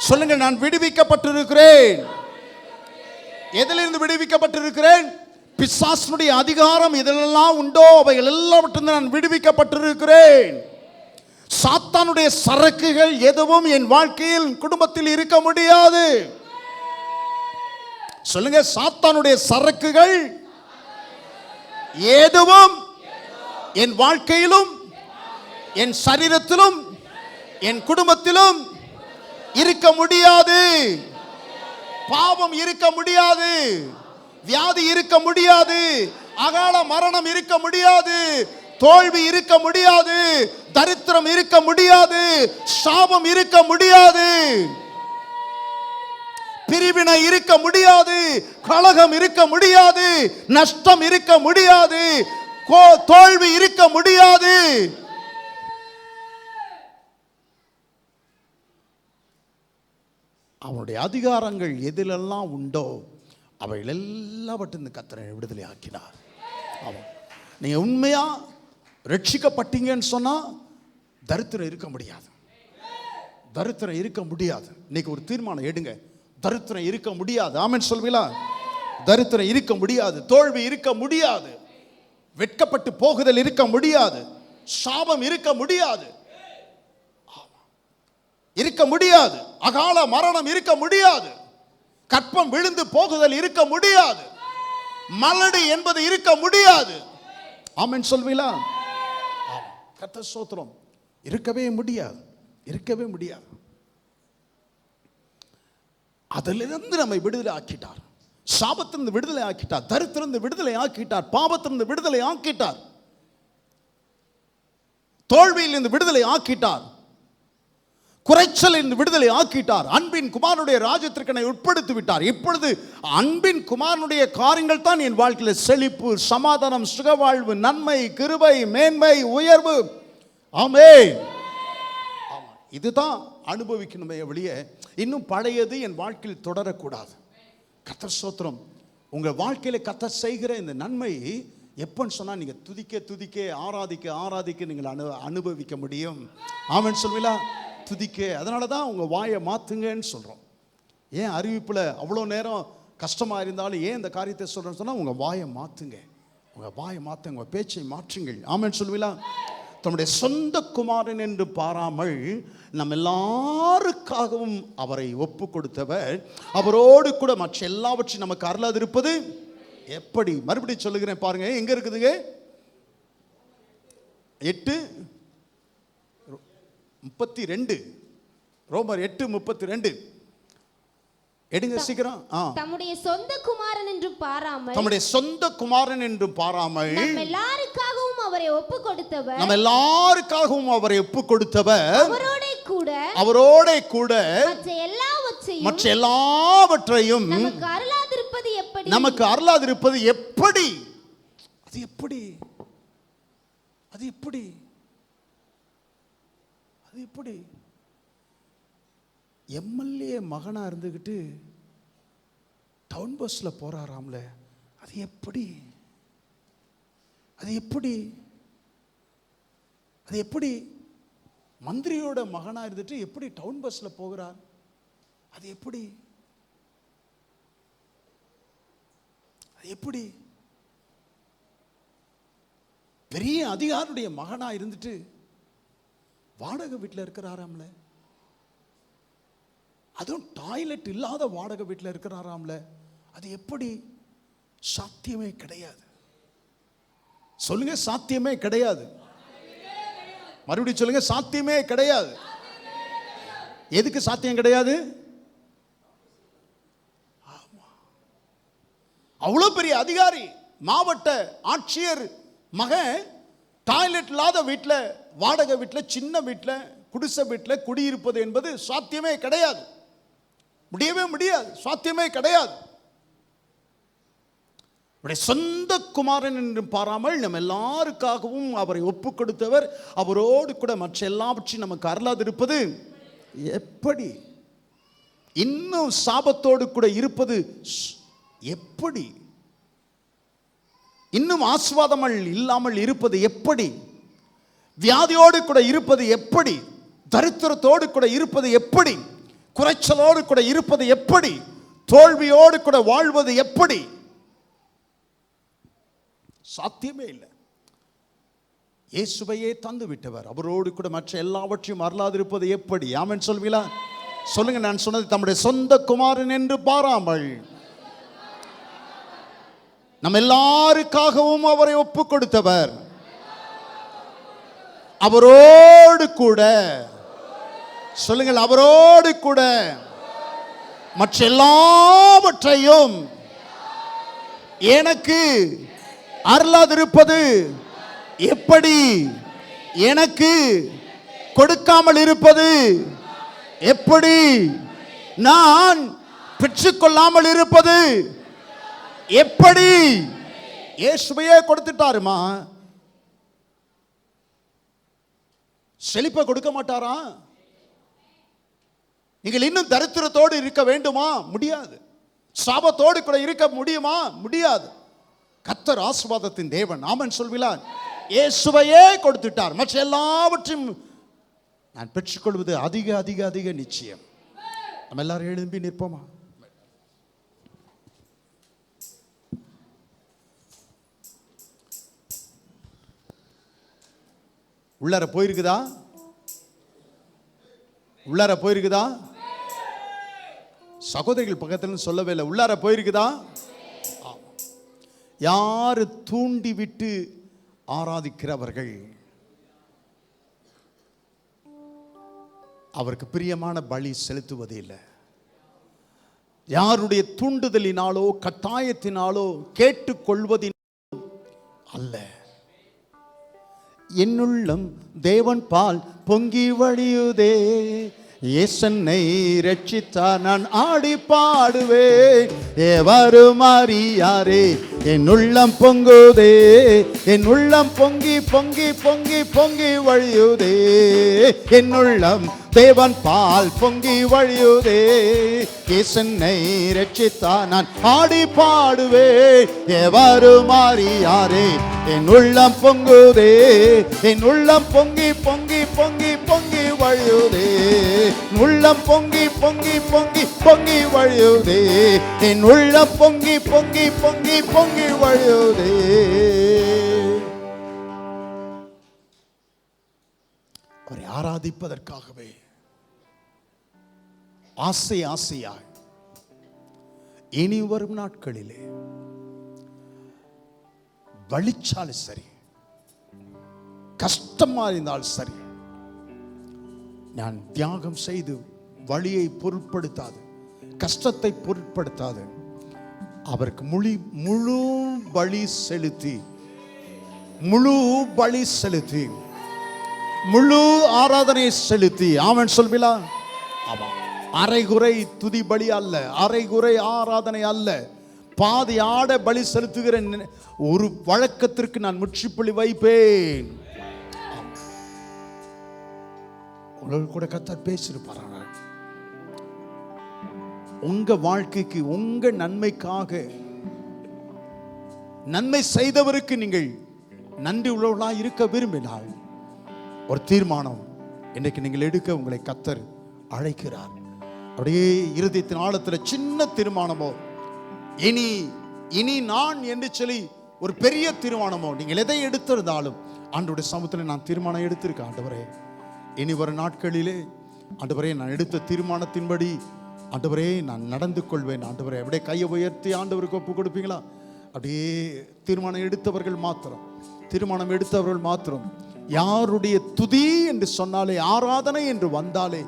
Speaker 2: சொல்லுங்க. நான் விடுவிக்கப்பட்டிருக்கிறேன். எதிலிருந்து விடுவிக்கப்பட்டிருக்கிறேன்? பிசாசுடைய அதிகாரம் எதெல்லாம் உண்டோ அவைகள் எல்லாவற்றிலிருந்து நான் விடுவிக்கப்பட்டிருக்கிறேன். சாத்தானுடைய சரக்குகள் எதுவும் என் வாழ்க்கையில் குடும்பத்தில் இருக்க முடியாது. சொல்லுங்க. சாத்தானுடைய சரக்குகள் எதுவும் என் வாழ்க்கையிலும் என் சரீரத்திலும் என் குடும்பத்திலும் இருக்க முடியாது. பாவம் இருக்க முடியாது, வியாதி இருக்க முடியாது, அகால மரணம் இருக்க முடியாது, தோல்வி இருக்க முடியாது, தரித்திரம் இருக்க முடியாது, சாபம் இருக்க முடியாது, பிரிவினை இருக்க முடியாது, கலகம் இருக்க முடியாது, நஷ்டம் இருக்க முடியாது, தோல்வி இருக்க முடியாது. அவனுடைய அதிகாரங்கள் எதிலெல்லாம் உண்டோ அவைகள் எல்லாவற்றிலிருந்து கர்த்தர் விடுதலை ஆக்கினார். ஆமாம். நீங்கள் உண்மையா ரட்சிக்கப்பட்டீங்கன்னு சொன்னால் தரித்திரம் இருக்க முடியாது. தரித்திரம் இருக்க முடியாது. இன்னைக்கு ஒரு தீர்மானம் எடுங்க. தரித்திரம் இருக்க முடியாது. ஆமென் சொல்வீங்களா? தரித்திரம் இருக்க முடியாது, தோல்வி இருக்க முடியாது, வெட்கப்பட்டு போகுதல் இருக்க முடியாது, சாபம் இருக்க முடியாது, இருக்க முடியாது, அகால மரணம் இருக்க முடியாது, கற்பம் விழுந்து போகுதல் இருக்க முடியாது, மலடி என்பது இருக்க முடியாது. ஆமென் சொல்வீங்களா? கர்த்தர் ஸ்தோத்திரம். இருக்கவே முடியாது, இருக்கவே முடியாது. அதிலிருந்து நம்மை விடுதலை ஆக்கிட்டார். சாபத்திலிருந்து விடுதலை ஆக்கிட்டார், தரித்திலிருந்து விடுதலை ஆக்கிட்டார், பாவத்திலிருந்து விடுதலை ஆக்கிட்டார், தோல்வியிலிருந்து விடுதலை ஆக்கிட்டார், குறைச்சலிருந்து விடுதலை ஆக்கிட்டார். அன்பின் குமாரனுடைய ராஜ்யத்திற்கு என்னை உட்படுத்தி விட்டார். இப்பொழுது அன்பின் குமாரனுடைய காரியங்கள் தான் என் வாழ்க்கையில் செழிப்பு, சமாதானம், சுகவாழ்வு, நன்மை, கிருபை, மேன்மை, உயர்வு. ஆமென். இதுதான் அனுபவிக்கணுமே ஒழிய இன்னும் பழையது என் வாழ்க்கையில் தொடரக்கூடாது. கர்த்தர் ஸ்தோத்திரம். உங்கள் வாழ்க்கையில கர்த்தர் செய்கிற இந்த நன்மை
Speaker 1: எப்பன்னு சொன்னால் நீங்கள் துதிக்க துதிக்க ஆராதிக்க ஆராதிக்க நீங்கள் அனுபவிக்க முடியும். ஆமென் சொல்வீங்களா? துதிக்க. அதனால தான் உங்கள் வாயை மாற்றுங்கன்னு சொல்கிறோம். ஏன் அறிவிப்பில் அவ்வளோ நேரம் கஷ்டமாக இருந்தாலும் ஏன் இந்த காரியத்தை சொல்கிறேன்னு சொன்னால் உங்கள் வாயை மாற்றுங்க, உங்கள் வாயை மாற்றுங்க, உங்கள் பேச்சை மாற்றுங்கள். ஆமென் சொல்வீங்களா? தம்முடைய சொந்த குமாரன் என்று பாராமல் நம்ம எல்லாருக்காகவும் அவரை ஒப்பு கொடுத்தவர், அவரோடு கூட மற்ற எல்லாவற்றையும் நமக்கு அருளாதிருப்பது எப்படி? மறுபடியும் சொல்லுகிறேன் பாருங்க, எங்க இருக்குதுங்க? 8:32 ரோமர் 8:32 எடுங்க சீக்கிரம்.
Speaker 3: தம்முடைய சொந்த குமாரன் என்று பாராமல்,
Speaker 1: தம்முடைய சொந்த குமாரன் என்று பாராமல்
Speaker 3: நம்ம எல்லாருக்காகவும் அவரை ஒப்பு கொடுத்தவர்,
Speaker 1: நம்ம எல்லாருக்காகவும் அவரை ஒப்பு கொடுத்தவர்,
Speaker 3: அவரோட கூட
Speaker 1: மற்ற எல்லாவற்றையும்
Speaker 3: நமக்கு அருளாதிருப்பது எப்படி?
Speaker 1: நமக்கு அருளாதிருப்பது எப்படி? அது எப்படி? அது எப்படி? அது எப்படி? எம்எல்ஏ மகனா இருந்துகிட்டு டவுன் பஸ்ல போறாராம்ல, அது எப்படி? அது எப்படி? அது எப்படி? மந்திரியோட மகனா இருந்துட்டு எப்படி டவுன் பஸ்ல போகிறார்? அது எப்படி? அது எப்படி? பெரிய அதிகாரியுடைய மகனா இருந்துட்டு வாடகை வீட்டில் இருக்கிறாராம்ல, அதுவும் டாய்லெட் இல்லாத வாடகை வீட்டில் இருக்கிறாராம்ல, அது எப்படி? சாத்தியமே கிடையாது. சொல்லுங்க, சாத்தியமே கிடையாது. மறுபடியும் சொல்லுங்க, சாத்தியமே கிடையாது. எதுக்கு சாத்தியம் கிடையாது? அவ்வளோ பெரிய அதிகாரி, மாவட்ட ஆட்சியர் மகன் டாய்லெட் இல்லாத வீட்டில், வாடகை வீட்டில், சின்ன வீட்டில், குடிசை வீட்டில் குடியிருப்பது என்பது சாத்தியமே கிடையாது. முடியவே முடியாது, சாத்தியமே கிடையாது. சொந்த குமாரன் என்று பாராமல் நம்ம எல்லாருக்காகவும் அவரை ஒப்பு கொடுத்தவர், அவரோடு கூட மற்ற எல்லாவற்றையும் நமக்கு அருளாதிருப்பது எப்படி? இன்னும் சாபத்தோடு கூட இருப்பது எப்படி? இன்னும் ஆசீர்வாதம் இல்லாமல் இருப்பது எப்படி? வியாதியோடு கூட இருப்பது எப்படி? தரித்திரத்தோடு கூட இருப்பது எப்படி? குறைச்சலோடு கூட இருப்பது எப்படி? தோல்வியோடு கூட வாழ்வது எப்படி? சாத்தியமே இல்லை. இயேசுவையே தந்து விட்டவர், அவரோடு கூட மற்ற எல்லாவற்றையும் அருளாதிருப்பது எப்படி? ஆமென் சொல்வீங்களா? சொல்லுங்க. நான் சொன்னது தம்முடைய சொந்த குமாரன் என்று பாராமல் நம்ம எல்லாருக்காகவும் அவரை ஒப்பு கொடுத்தவர், அவரோடு கூட, சொல்லுங்கள், அவரோடு கூட மற்ற எல்லாவற்றையும் எனக்கு அருளாதிருப்பது எப்படி? எனக்கு கொடுக்காமல் இருப்பது எப்படி? நான் பெற்றுக்கொள்ளாமல் இருப்பது எப்படி? இயேசுவையே கொடுத்துட்டாருமா, செழிப்பை கொடுக்க மாட்டாரா? நீங்கள் இன்னும் தரித்திரத்தோடு இருக்க வேண்டுமா? முடியாது. சாபத்தோடு கூட இருக்க முடியுமா? முடியாது. கர்த்தர் ஆசீர்வாதத்தின் தேவன். ஆமென் சொல்வீங்களா? இயேசுவையே கொடுத்துட்டார், மற்ற எல்லாவற்றையும் நான் பெற்றுக்கொள்வது அதிக அதிக அதிக நிச்சயம். நம்ம எல்லாரும் எழும்பி நிற்போமா? உள்ளார போயிருக்குதா? உள்ளார போயிருக்குதா? சகோதரிகள் பக்கத்துல சொல்லவே இல்லை. உள்ளார போயிருக்குதா? யாரு தூண்டி விட்டு ஆராதிக்கிறவர்கள் அவருக்கு பிரியமான பலி செலுத்துவதே இல்லை. யாருடைய தூண்டுதலினாலோ கட்டாயத்தினாலோ கேட்டுக்கொள்வதினாலோ அல்ல. என்னுள்ளம் தேவன் பால் பொங்கி வழியுதே,
Speaker 2: இயேசன்னை ரட்சித்தார் நான் ஆடி பாடுவேன். எவரும் அறியாரே என் உள்ளம் பொங்குதே, என் உள்ளம் பொங்கி பொங்கி பொங்கி பொங்கி வழியுதே, என் உள்ளம் தேவன் பால் பொங்கி வழியுதே. இயேசன்னை ரட்சித்தார் நான் ஆடி பாடுவேன். எவரும் அறியாரே என் உள்ளம் பொங்குதே, என் உள்ளம் பொங்கி பொங்கி பொங்கி பொங்கி வழியுதே, உள்ளம் பொங்கி பொங்கி பொங்கி பொங்கி வழியுதே, என் உள்ளம் பொங்கி பொங்கி பொங்கி பொங்கி வழியுதே. அவரை ஆராதிப்பதற்காகவே ஆசை ஆசையாய் இனி வரும் நாட்களிலே வலிச்சாலும் சரி, கஷ்டமா இருந்தாலும் சரி, நான் தியாகம் செய்து வழியை பொருட்படுத்தாது, கஷ்டத்தை பொருட்படுத்தாது, அவருக்கு முழு பலி செலுத்தி முழு ஆராதனை செலுத்தி, ஆமென் சொல்வீங்களா? ஆமா. அரைகுறை துதி பலி அல்ல, அரைகுறை ஆராதனை அல்ல, பாதி ஆட பலி செலுத்துகிற ஒரு வழக்கத்திற்கு நான் முற்றுப்புள்ளி வைப்பேன். உங்களுக்கு கூட கர்த்தர் பேசியிருப்பார். உங்க வாழ்க்கைக்கு, உங்க நன்மைக்காக, நன்மை செய்தவருக்கு நீங்கள் நன்றி உள்ளவர்களாக இருக்க விரும்பினால் ஒரு தீர்மானம் இன்றைக்கு நீங்கள் எடுக்க உங்களை கர்த்தர் அழைக்கிறார். அப்படியே இருதயத்தின் ஆழத்தில் சின்ன தீர்மானமோ, இனி இனி நான் என்று சொல்லி ஒரு பெரிய தீர்மானமோ, நீங்கள் எதை எடுத்திருந்தாலும் ஆண்டவருடைய சமூகத்தில் நான் தீர்மானம் எடுத்திருக்கேன். ஆண்டவரே, இனி வரும் நாட்களிலே ஆண்டவரே நான் எடுத்த தீர்மானத்தின்படி ஆண்டவரே நான் நடந்து கொள்வேன். ஆண்டவரே, அப்படியே கையை உயர்த்தி ஆண்டவருக்கு ஒப்பு கொடுப்பீங்களா? அப்படியே தீர்மானம் எடுத்தவர்கள் மாத்திரம், தீர்மானம் எடுத்தவர்கள் மாத்திரம். யாருடைய துதி என்று சொன்னாலே, ஆராதனை என்று வந்தாலே,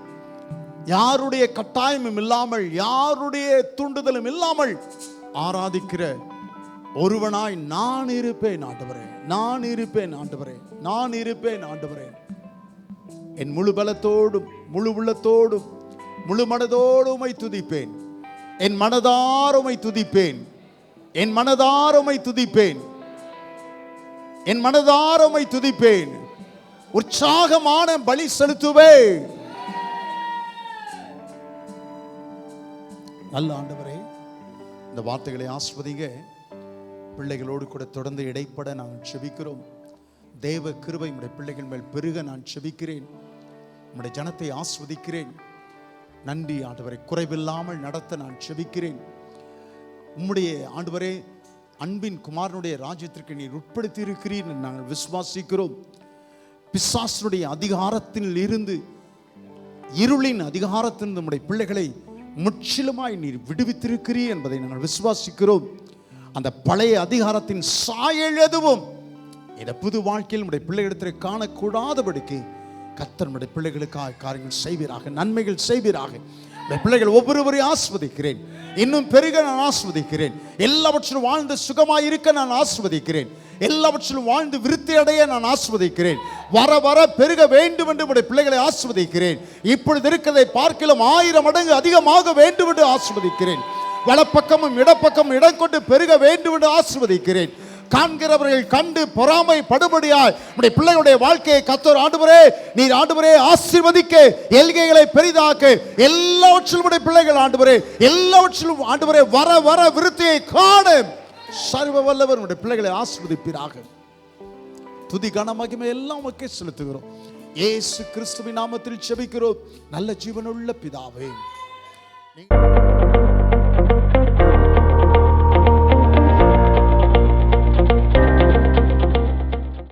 Speaker 2: யாருடைய கட்டாயமும் இல்லாமல், யாருடைய தூண்டுதலும் இல்லாமல் ஆராதிக்கிற ஒருவனாய் நான் இருப்பேன் ஆண்டவரே, நான் இருப்பேன் ஆண்டவரே, நான் இருப்பேன் ஆண்டவரே. என் முழு பலத்தோடும் முழு உள்ளத்தோடும் முழு மனதோடுமை துதிப்பேன். என் மனதாருமை துதிப்பேன், என் மனதாருமை துதிப்பேன், என் மனதாருமை துதிப்பேன். உற்சாகமான பலி செலுத்துவேன். நல்ல ஆண்டவரே, இந்த வார்த்தைகளை ஆஸ்வதிங்க. பிள்ளைகளோடு கூட தொடர்ந்து இடைப்பட நாங்கள் செபிக்கிறோம். தேவ கிருபை உம்முடைய பிள்ளைகள் மேல் பெருக நான் செபிக்கிறேன். உம்முடைய ஜனத்தை ஆஸ்வதிக்கிறேன். நன்றி ஆண்டவரை, குறைவில்லாமல் நடத்த நான் செபிக்கிறேன். உம்முடைய ஆண்டவரே அன்பின் குமாரனுடைய ராஜ்யத்திற்கு நீர் உட்படுத்தி இருக்கிறீர் நாங்கள் விசுவாசிக்கிறோம். பிசாசுடைய அதிகாரத்தில் இருந்து, இருளின் அதிகாரத்தில் நம்முடைய பிள்ளைகளை முற்றிலுமாய் நீர் விடுவித்திருக்கிறீர் என்பதை நாங்கள் விசுவாசிக்கிறோம். அந்த பழைய அதிகாரத்தின் சாயல் எதுவும் இந்த புது வாழ்க்கையில் நம்முடைய பிள்ளைகளிடத்தில் காணக்கூடாதபடிக்கு கர்த்தர் நம்முடைய பிள்ளைகளுக்காக காரியங்கள் செய்வீராக, நன்மைகள் செய்வீராக. பிள்ளைகள் ஒவ்வொருவரையும் ஆஸ்வதிக்கிறேன். இன்னும் பெருக நான் ஆஸ்வதிக்கிறேன். எல்லாவற்றிலும் வாழ்ந்து சுகமாய் இருக்க நான் ஆஸ்வதிக்கிறேன். எல்லாவற்றிலும் வாழ்ந்து விருத்தி அடைய நான் ஆஸ்வதிக்கிறேன். வர வர பெருக வேண்டும் என்று நம்முடைய பிள்ளைகளை ஆஸ்வதிக்கிறேன். இப்பொழுது இருக்கிறதை பார்க்கலாம் 1000 மடங்கு அதிகமாக வேண்டும் என்று ஆஸ்வதிக்கிறேன். வலப்பக்கமும் இடப்பக்கமும் இடம் கொண்டு பெருக வேண்டும் என்று ஆஸ்வதிக்கிறேன். காண்கிறவர்கள் கண்டு பொறாமை படுபடியாய் நம்முடைய பிள்ளைகளுடைய வாழ்க்கையை கர்த்தர் ஆண்டவரே நீர் ஆண்டவரே ஆசீர்வதிக்க, எல்கைகளை பெரிதாக்க, எல்லாவற்றிலும் பிள்ளைகள் ஆண்டவரே எல்லாவற்றிலும் ஆண்டவரே வர வர விருத்தியை காண சர்வ வல்லவர் நம்முடைய பிள்ளைகளை ஆசீர்வதிப்பீராக. துதி கன மகிமை எல்லாம் உமக்கே செலுத்துகிறோம். இயேசு கிறிஸ்துவின் நாமத்தில் ஜெபிக்கிறோம் நல்ல ஜீவனுள்ள பிதாவே.